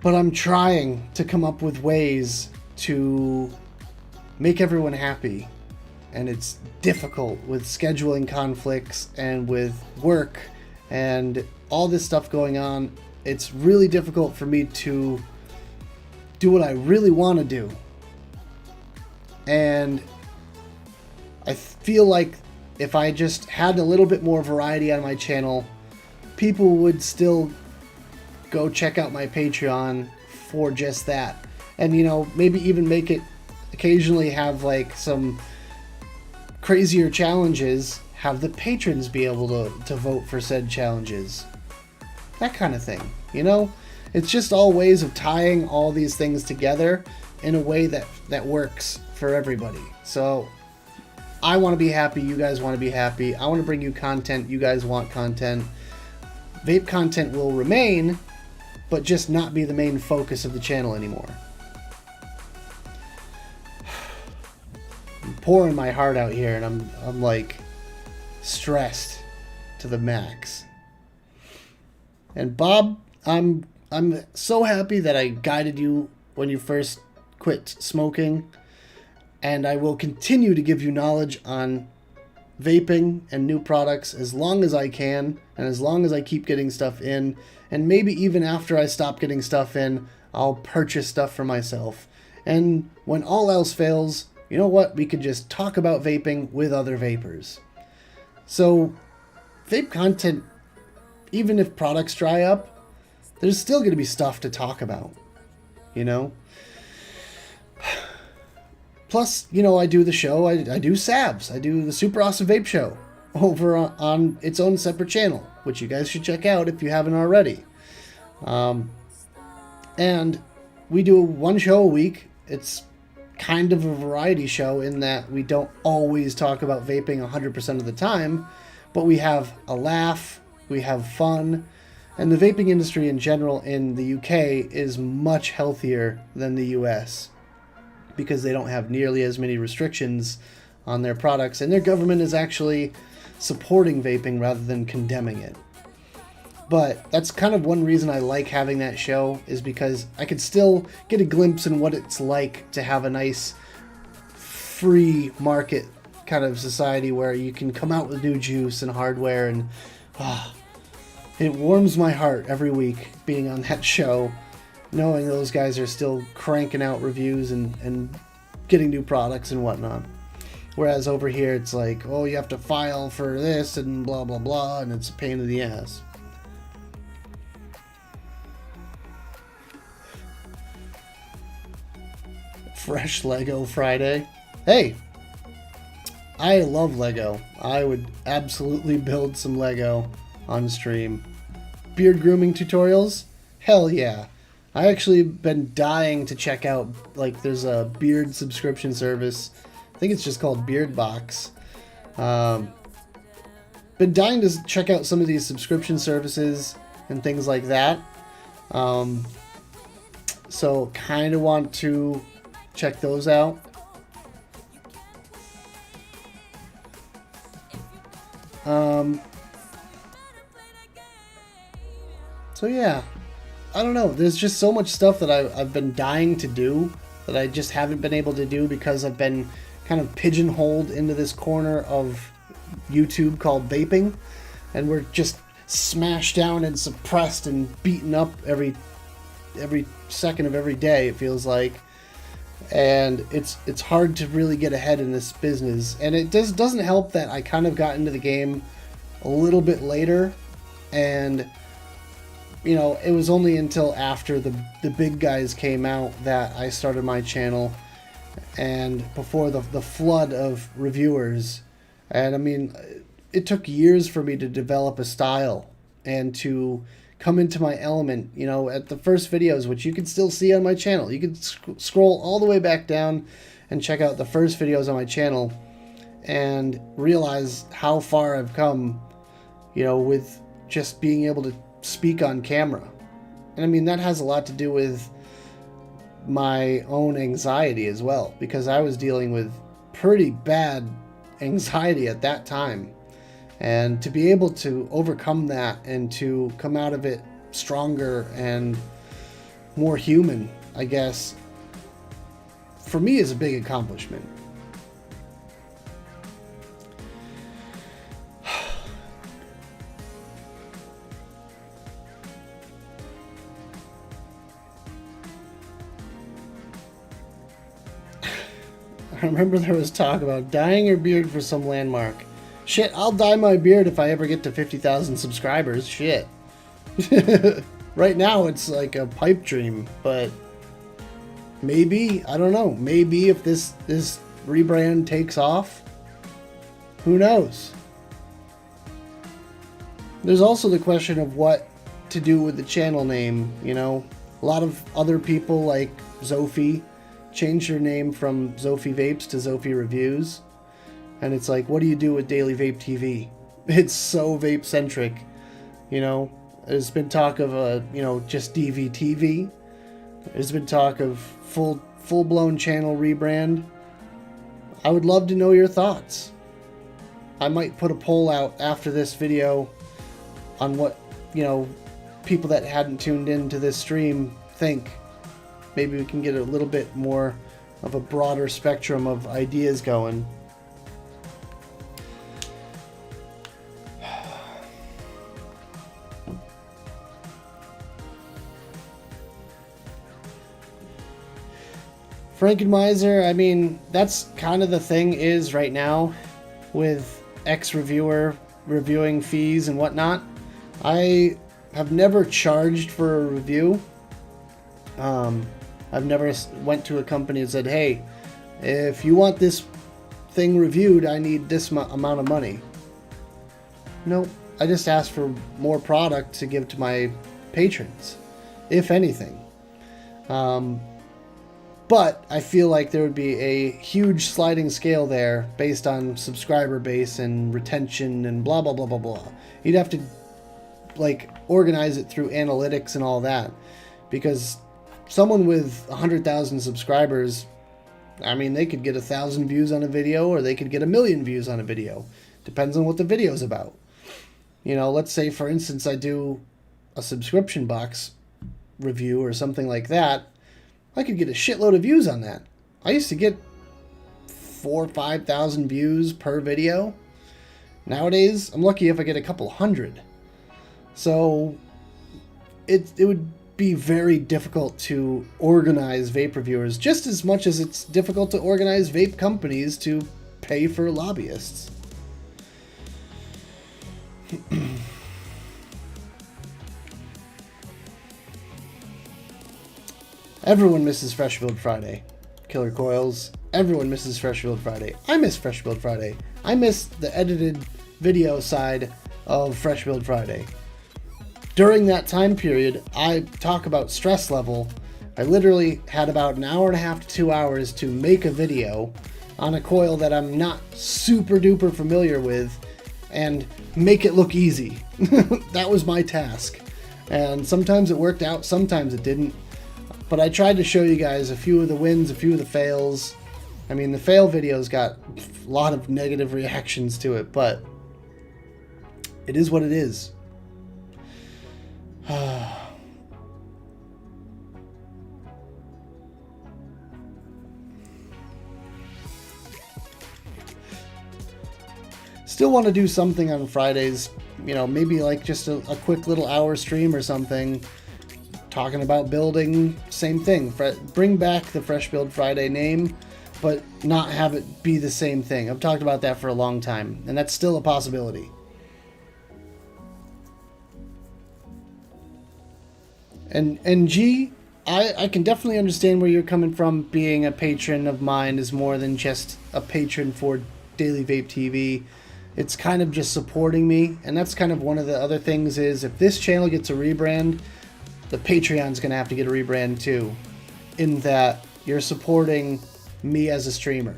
But I'm trying to come up with ways to make everyone happy. And it's difficult with scheduling conflicts and with work and all this stuff going on. It's really difficult for me to do what I really want to do. And I feel like if I just had a little bit more variety on my channel, people would still go check out my Patreon for just that. And, you know, maybe even make it occasionally have like some crazier challenges, have the patrons be able to vote for said challenges. That kind of thing, you know? It's just all ways of tying all these things together in a way that works for everybody. So I want to be happy, you guys want to be happy. I want to bring you content, you guys want content. Vape content will remain, but just not be the main focus of the channel anymore. I'm pouring my heart out here, and I'm like stressed to the max. And Bob, I'm so happy that I guided you when you first quit smoking, and I will continue to give you knowledge on vaping and new products as long as I can, and as long as I keep getting stuff in, and maybe even after I stop getting stuff in, I'll purchase stuff for myself. And when all else fails, you know what? We could just talk about vaping with other vapors. So, vape content, even if products dry up, there's still going to be stuff to talk about, you know? Plus, you know, I do the show, I do SABS, I do the Super Awesome Vape Show over on its own separate channel, which you guys should check out if you haven't already. And we do one show a week. It's kind of a variety show in that we don't always talk about vaping 100% of the time, but we have a laugh, we have fun, and the vaping industry in general in the UK is much healthier than the US because they don't have nearly as many restrictions on their products, and their government is actually supporting vaping rather than condemning it. But that's kind of one reason I like having that show, is because I could still get a glimpse in what it's like to have a nice free market kind of society where you can come out with new juice and hardware, and it warms my heart every week being on that show, knowing those guys are still cranking out reviews and getting new products and whatnot. Whereas over here it's like, oh, you have to file for this and blah blah blah, and it's a pain in the ass. Fresh Lego Friday. Hey, I love Lego. I would absolutely build some Lego on stream. Beard grooming tutorials? Hell yeah. I actually been dying to check out, like, there's a beard subscription service. I think it's just called Beardbox. Been dying to check out some of these subscription services and things like that. So kind of want to check those out. So yeah, I don't know. There's just so much stuff that I've been dying to do that I just haven't been able to do because I've been kind of pigeonholed into this corner of YouTube called vaping, and we're just smashed down and suppressed and beaten up every second of every day, it feels like. And it's hard to really get ahead in this business, and it doesn't help that I kind of got into the game a little bit later, and you know, it was only until after the big guys came out that I started my channel, and before the flood of reviewers. And I mean, it took years for me to develop a style and to come into my element. You know, at the first videos, which you can still see on my channel, you can scroll all the way back down and check out the first videos on my channel and realize how far I've come, you know, with just being able to speak on camera. And I mean, that has a lot to do with my own anxiety as well, because I was dealing with pretty bad anxiety at that time. And to be able to overcome that and to come out of it stronger and more human, I guess, for me is a big accomplishment. I remember there was talk about dyeing your beard for some landmark. Shit, I'll dye my beard if I ever get to 50,000 subscribers. Shit. Right now it's like a pipe dream, but maybe, I don't know, maybe if this rebrand takes off, who knows? There's also the question of what to do with the channel name, you know? A lot of other people like Zophie changed their name from Zophie Vapes to Zophie Reviews. And it's like, what do you do with Daily Vape TV? It's so vape centric, you know. There's been talk of you know, just DVTV. There's been talk of full-blown channel rebrand. I would love to know your thoughts. I might put a poll out after this video on what, you know, people that hadn't tuned into this stream think. Maybe we can get a little bit more of a broader spectrum of ideas going. Frankenmeiser, I mean, that's kind of the thing is right now with ex-reviewer reviewing fees and whatnot. I have never charged for a review. I've never went to a company and said, hey, if you want this thing reviewed, I need this amount of money. Nope. I just asked for more product to give to my patrons, if anything. But I feel like there would be a huge sliding scale there based on subscriber base and retention and blah, blah, blah, blah, blah. You'd have to like organize it through analytics and all that, because someone with 100,000 subscribers, I mean, they could get 1,000 views on a video, or they could get 1,000,000 views on a video. Depends on what the video's about. You know, let's say, for instance, I do a subscription box review or something like that. I could get a shitload of views on that. I used to get 4,000 or 5,000 views per video. Nowadays, I'm lucky if I get a couple hundred. So it would be very difficult to organize vape reviewers, just as much as it's difficult to organize vape companies to pay for lobbyists. Everyone misses Fresh Build Friday. Killer Coils. Everyone misses Fresh Build Friday. I miss Fresh Build Friday. I miss the edited video side of Fresh Build Friday. During that time period, I talk about stress level. I literally had about an hour and a half to 2 hours to make a video on a coil that I'm not super duper familiar with and make it look easy. That was my task. And sometimes it worked out, sometimes it didn't. But I tried to show you guys a few of the wins, a few of the fails. I mean, the fail videos got a lot of negative reactions to it, but it is what it is. still want to do something on Fridays, you know, maybe like just a quick little hour stream or something, talking about building. Same thing, bring back the Fresh Build Friday name, but not have it be the same thing. I've talked about that for a long time, and that's still a possibility. And G, I can definitely understand where you're coming from. Being a patron of mine is more than just a patron for Daily Vape TV. It's kind of just supporting me, and that's kind of one of the other things is if this channel gets a rebrand, the Patreon's going to have to get a rebrand too, in that you're supporting me as a streamer,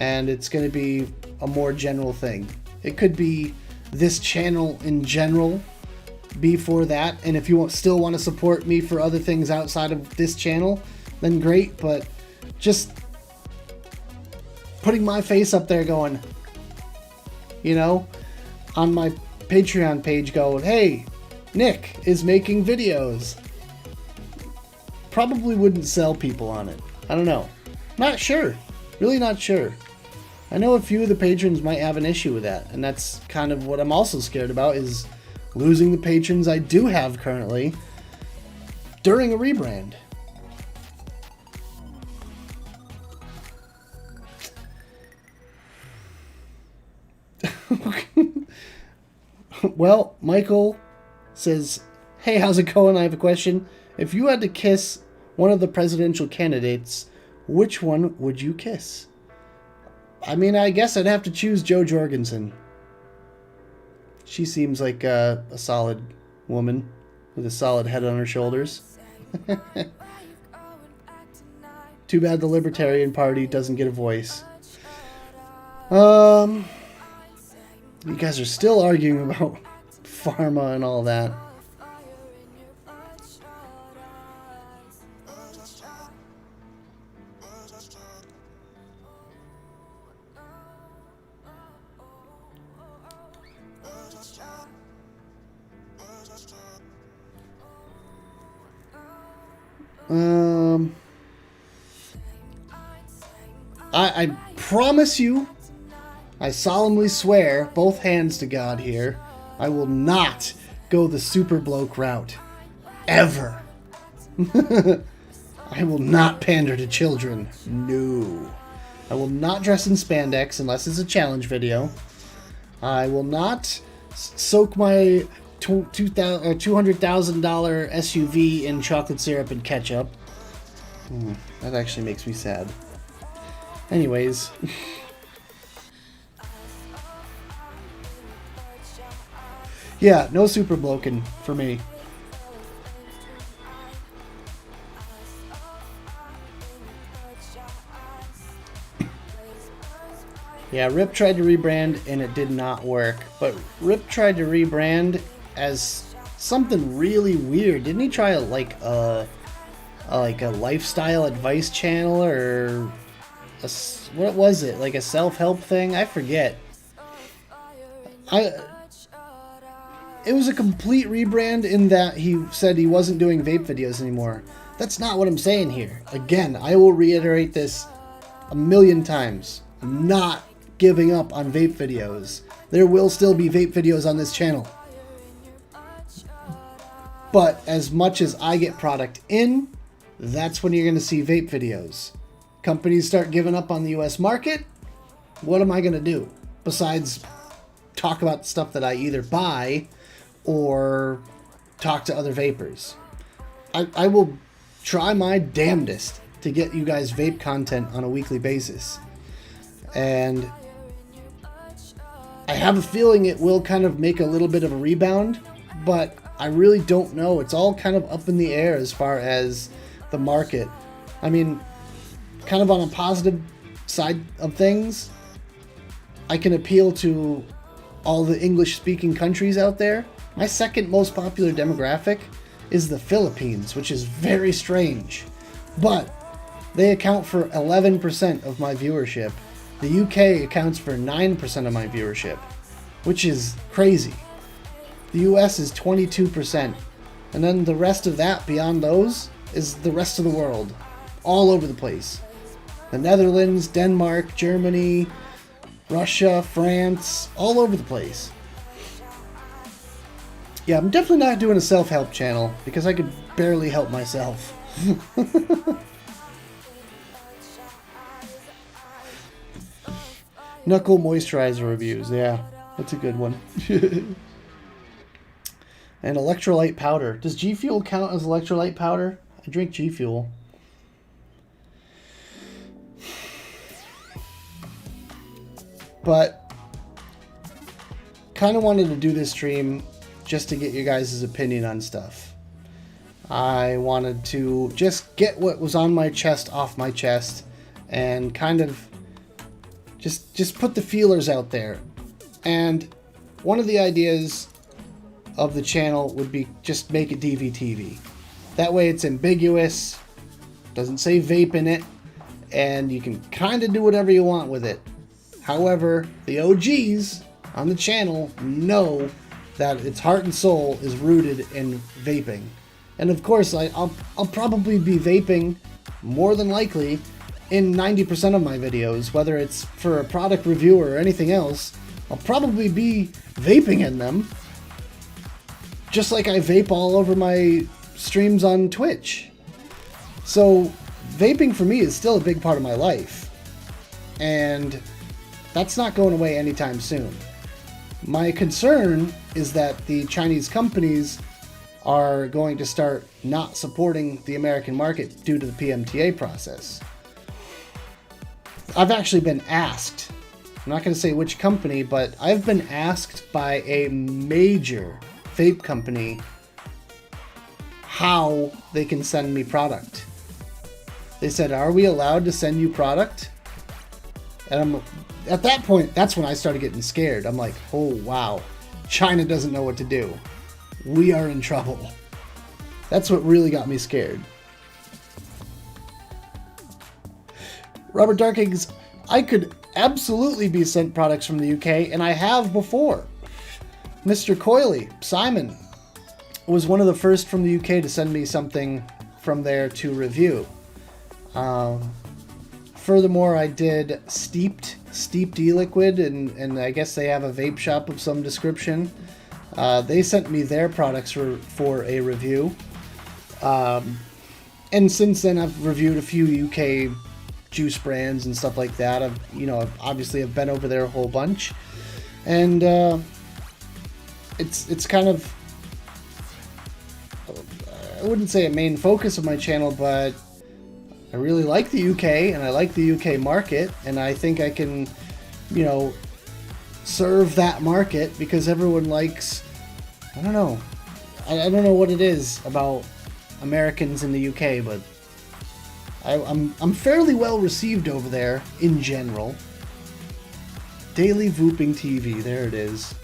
and it's going to be a more general thing. It could be this channel in general be for that, and if you still want to support me for other things outside of this channel, then great, but just putting my face up there going, you know, on my Patreon page going, hey, Nick is making videos, probably wouldn't sell people on it. I don't know. Not sure. Really not sure. I know a few of the patrons might have an issue with that, and that's kind of what I'm also scared about, is losing the patrons I do have currently during a rebrand. Well, Michael says, hey, how's it going? I have a question. If you had to kiss one of the presidential candidates, which one would you kiss? I mean, I guess I'd have to choose Jo Jorgensen. She seems like a solid woman with a solid head on her shoulders. Too bad the Libertarian Party doesn't get a voice. You guys are still arguing about pharma and all that. I promise you, I solemnly swear, both hands to God here, I will not go the super bloke route. Ever. I will not pander to children. No. I will not dress in spandex unless it's a challenge video. I will not soak my $200,000 SUV in chocolate syrup and ketchup. That actually makes me sad. Anyways. Yeah, no super bloking for me. Yeah, Rip tried to rebrand and it did not work. But Rip tried to rebrand as something really weird. Didn't he try like a lifestyle advice channel, or what was it? Like a self-help thing? I forget. It was a complete rebrand in that he said he wasn't doing vape videos anymore. That's not what I'm saying here. Again, I will reiterate this a million times. I'm not giving up on vape videos. There will still be vape videos on this channel. But as much as I get product in, that's when you're going to see vape videos. Companies start giving up on the US market. What am I going to do? Besides talk about stuff that I either buy or talk to other vapors. I will try my damnedest to get you guys vape content on a weekly basis. And I have a feeling it will kind of make a little bit of a rebound, but I really don't know. It's all kind of up in the air as far as the market. I mean, kind of on a positive side of things, I can appeal to all the English-speaking countries out there. My second most popular demographic is the Philippines, which is very strange. But they account for 11% of my viewership. The UK accounts for 9% of my viewership, which is crazy. The US is 22%. And then the rest of that, beyond those, is the rest of the world. All over the place. The Netherlands, Denmark, Germany, Russia, France, all over the place. Yeah, I'm definitely not doing a self-help channel because I could barely help myself. Knuckle moisturizer reviews, yeah, that's a good one. And electrolyte powder. Does G Fuel count as electrolyte powder? I drink G Fuel. But kind of wanted to do this stream just to get your guys' opinion on stuff. I wanted to just get what was on my chest off my chest and kind of just put the feelers out there. And one of the ideas of the channel would be just make it DVTV. That way it's ambiguous, doesn't say vape in it, and you can kind of do whatever you want with it. However, the OGs on the channel know that its heart and soul is rooted in vaping. And of course, I'll probably be vaping, more than likely, in 90% of my videos, whether it's for a product review or anything else. I'll probably be vaping in them, just like I vape all over my streams on Twitch. So vaping for me is still a big part of my life, and that's not going away anytime soon. My concern is that the Chinese companies are going to start not supporting the American market due to the PMTA process. I've actually been asked, I'm not going to say which company, but I've been asked by a major vape company how they can send me product. They said, "Are we allowed to send you product?" And at that point, that's when I started getting scared. I'm like, oh wow, China doesn't know what to do. We are in trouble. That's what really got me scared. Robert Darkings, I could absolutely be sent products from the UK, and I have before. Mr. Coyley, Simon, was one of the first from the UK to send me something from there to review. Furthermore, I did Steeped e-liquid, and I guess they have a vape shop of some description. They sent me their products for a review. And since then, I've reviewed a few UK juice brands and stuff like that. Obviously I've been over there a whole bunch, and it's kind of, I wouldn't say a main focus of my channel, but I really like the UK, and I like the UK market, and I think I can, serve that market because everyone likes, I don't know what it is about Americans in the UK, but I'm fairly well received over there in general. Daily Vooping TV, there it is.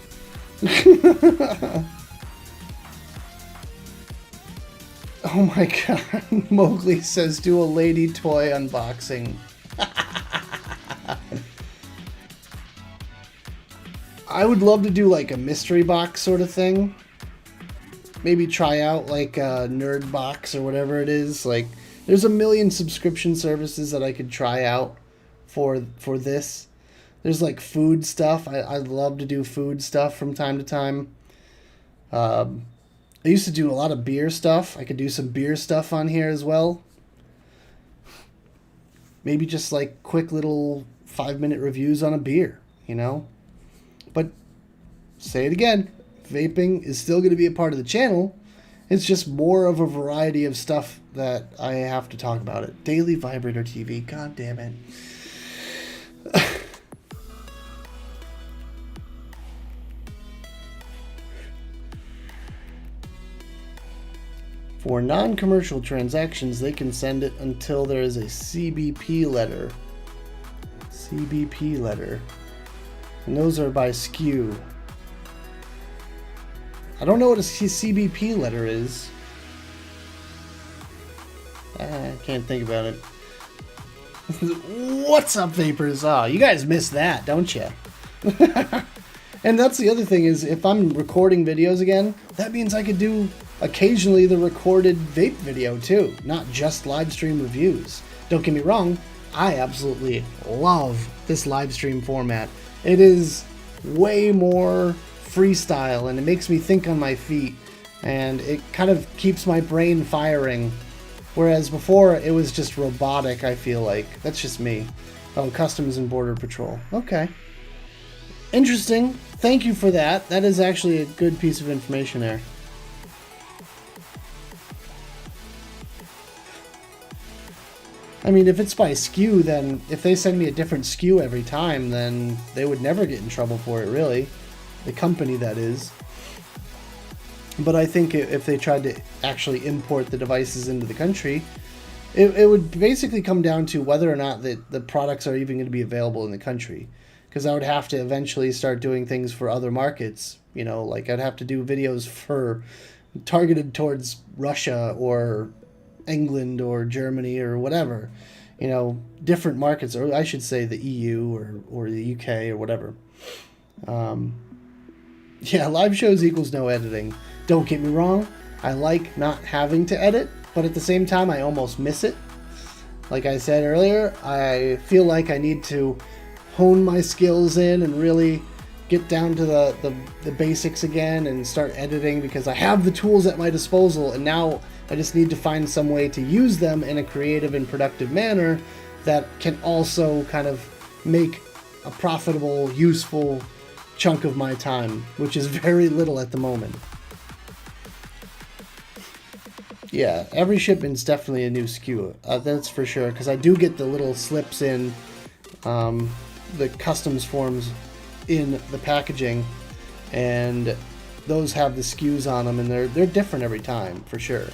Oh my god, Mowgli says do a lady toy unboxing. I would love to do like a mystery box sort of thing. Maybe try out like a nerd box or whatever it is. Like, there's a million subscription services that I could try out for this. There's like food stuff. I'd love to do food stuff from time to time. I used to do a lot of beer stuff. I could do some beer stuff on here as well. Maybe just like quick little 5-minute reviews on a beer, But say it again, vaping is still going to be a part of the channel. It's just more of a variety of stuff that I have to talk about it. Daily Vibrator TV, god damn it. For non-commercial transactions, they can send it until there is a CBP letter. CBP letter. And those are by SKU. I don't know what a CBP letter is. I can't think about it. What's up, vapors? Oh, you guys missed that, don't you? And that's the other thing is, if I'm recording videos again, that means I could do occasionally the recorded vape video too, not just live stream reviews. Don't get me wrong, I absolutely love this live stream format. It is way more freestyle, and it makes me think on my feet, and it kind of keeps my brain firing. Whereas before, it was just robotic, I feel like. That's just me. Oh, Customs and Border Patrol. Okay. Interesting. Thank you for that. That is actually a good piece of information there. I mean, if it's by SKU, then if they send me a different SKU every time, then they would never get in trouble for it, really. The company, that is. But I think if they tried to actually import the devices into the country, it would basically come down to whether or not the products are even going to be available in the country. Because I would have to eventually start doing things for other markets. You know, like I'd have to do videos for targeted towards Russia or England or Germany or whatever. You know, different markets, or I should say the EU or the UK or whatever. Yeah, live shows equals no editing. Don't get me wrong, I like not having to edit, but at the same time, I almost miss it. Like I said earlier, I feel like I need to hone my skills in and really get down to the basics again and start editing, because I have the tools at my disposal, and now I just need to find some way to use them in a creative and productive manner that can also kind of make a profitable, useful chunk of my time, which is very little at the moment. Yeah, every shipment's definitely a new SKU, that's for sure, because I do get the little slips in the customs forms in the packaging, and those have the SKUs on them, and they're different every time, for sure.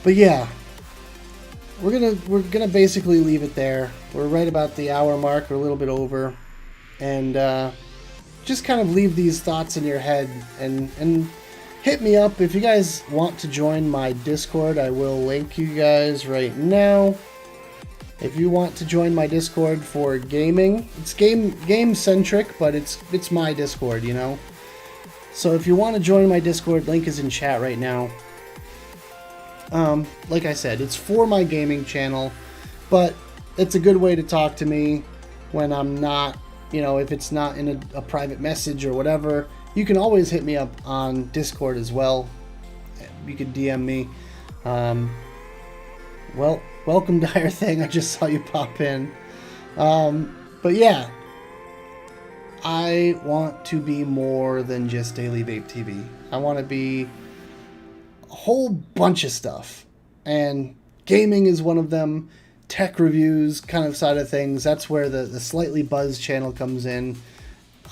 But yeah, we're gonna basically leave it there. We're right about the hour mark, or a little bit over, and just kind of leave these thoughts in your head, and hit me up if you guys want to join my Discord. I will link you guys right now. If you want to join my Discord for gaming, it's game centric, but it's my Discord, you know. So if you want to join my Discord, link is in chat right now. Like I said, it's for my gaming channel, but it's a good way to talk to me when I'm not, you know, if it's not in a private message or whatever. You can always hit me up on Discord as well. You can DM me. Well, welcome, Dire Thing. I just saw you pop in. But yeah, I want to be more than just Daily Vape TV. I want to be a whole bunch of stuff, and gaming is one of them. Tech reviews kind of side of things, that's where the Slightly Buzzed channel comes in.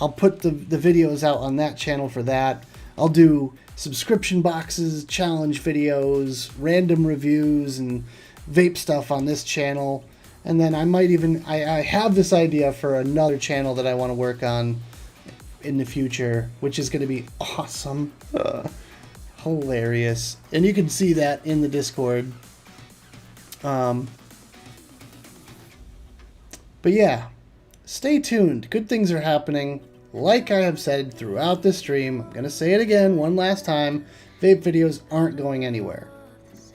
I'll put the videos out on that channel for that. I'll do subscription boxes, challenge videos, random reviews, and vape stuff on this channel. And then I might even, I have this idea for another channel that I want to work on in the future, which is going to be awesome. Hilarious. And you can see that in the Discord. But yeah, stay tuned. Good things are happening. Like I have said throughout this stream, I'm going to say it again one last time, vape videos aren't going anywhere.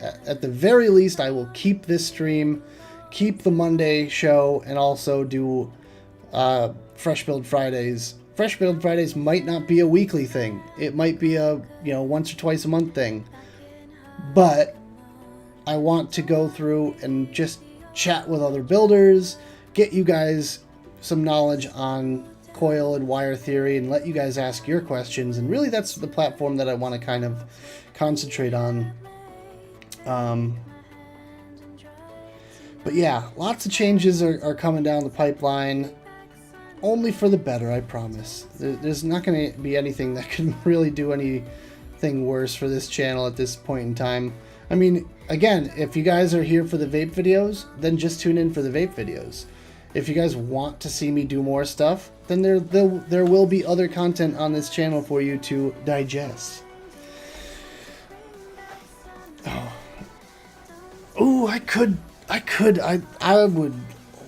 At the very least, I will keep this stream, keep the Monday show, and also do Fresh Build Fridays. Fresh Build Fridays might not be a weekly thing. It might be a, you know, once or twice a month thing. But I want to go through and just chat with other builders, get you guys some knowledge on coil and wire theory, and let you guys ask your questions. And really, that's the platform that I want to kind of concentrate on. But yeah, lots of changes are coming down the pipeline. Only for the better, I promise. There's not going to be anything that can really do anything worse for this channel at this point in time. I mean, again, if you guys are here for the vape videos, then just tune in for the vape videos. If you guys want to see me do more stuff, then there will be other content on this channel for you to digest. Oh, I would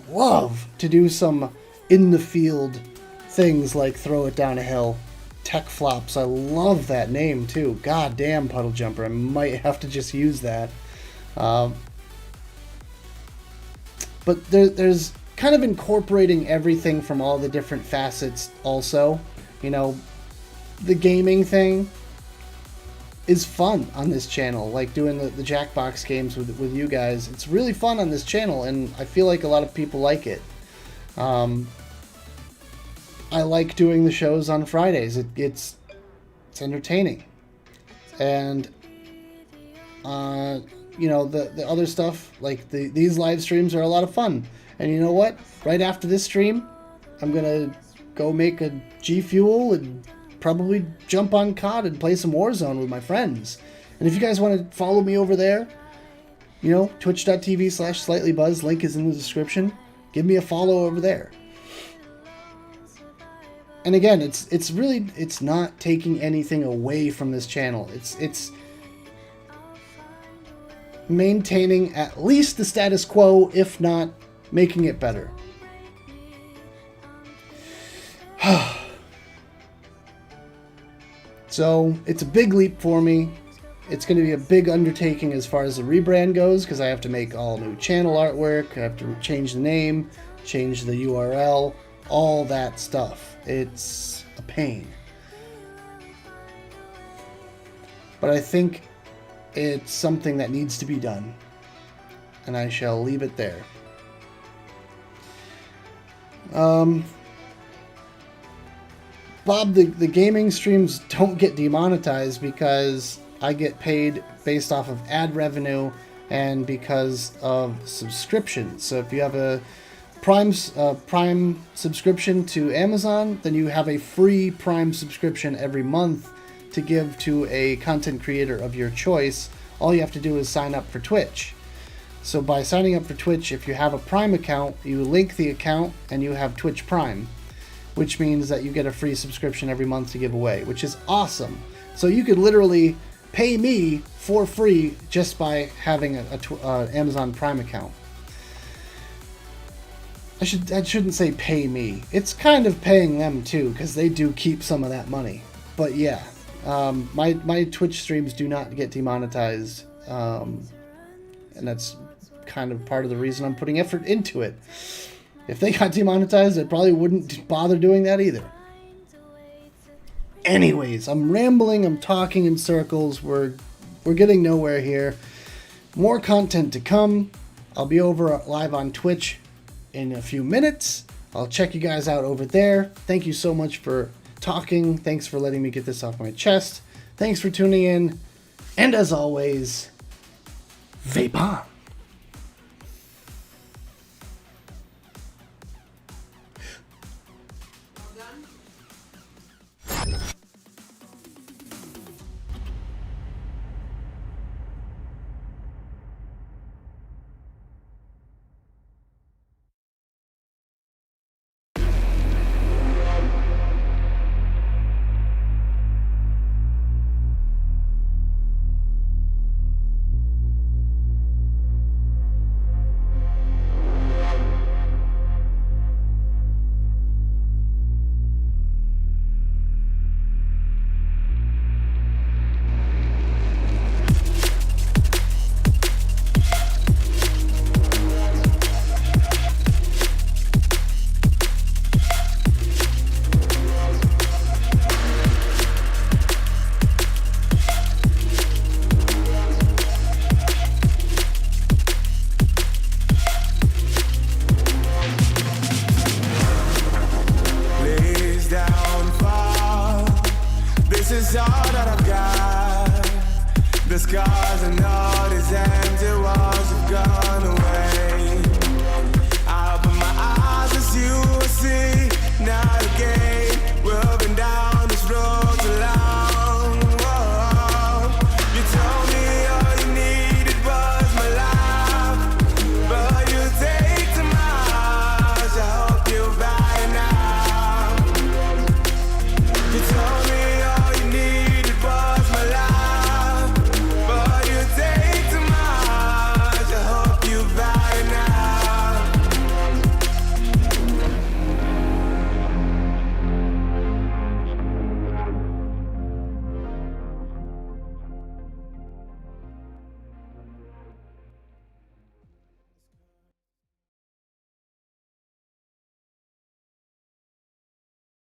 love to do some in the field things like throw it down a hill. Tech flops, I love that name too. God damn, Puddle Jumper, I might have to just use that. but there's kind of incorporating everything from all the different facets also. You know, the gaming thing is fun on this channel, like doing the Jackbox games with you guys. It's really fun on this channel, and I feel like a lot of people like it. I like doing the shows on Fridays. It's entertaining. And you know, the other stuff, like these live streams are a lot of fun. And you know what? Right after this stream, I'm gonna go make a G Fuel and probably jump on COD and play some Warzone with my friends. And if you guys want to follow me over there, you know, twitch.tv/slightlybuzz, link is in the description. Give me a follow over there. And again, it's really not taking anything away from this channel. It's maintaining at least the status quo, if not making it better. So it's a big leap for me. It's going to be a big undertaking as far as the rebrand goes, because I have to make all new channel artwork, I have to change the name, change the URL, all that stuff. It's a pain. But I think it's something that needs to be done, and I shall leave it there. Bob, the gaming streams don't get demonetized because I get paid based off of ad revenue and because of subscriptions. So if you have a Prime subscription to Amazon, then you have a free Prime subscription every month to give to a content creator of your choice. All you have to do is sign up for Twitch. So by signing up for Twitch, if you have a Prime account, you link the account and you have Twitch Prime, which means that you get a free subscription every month to give away, which is awesome. So you could literally pay me for free just by having an Amazon Prime account. I shouldn't say pay me. It's kind of paying them too, because they do keep some of that money. But yeah, my Twitch streams do not get demonetized, and that's kind of part of the reason I'm putting effort into it. If they got demonetized, I probably wouldn't bother doing that either. Anyways, I'm rambling, I'm talking in circles, we're getting nowhere here. More content to come. I'll be over live on Twitch in a few minutes. I'll check you guys out over there. Thank you so much for talking. Thanks for letting me get this off my chest. Thanks for tuning in. And as always, vape on. This is all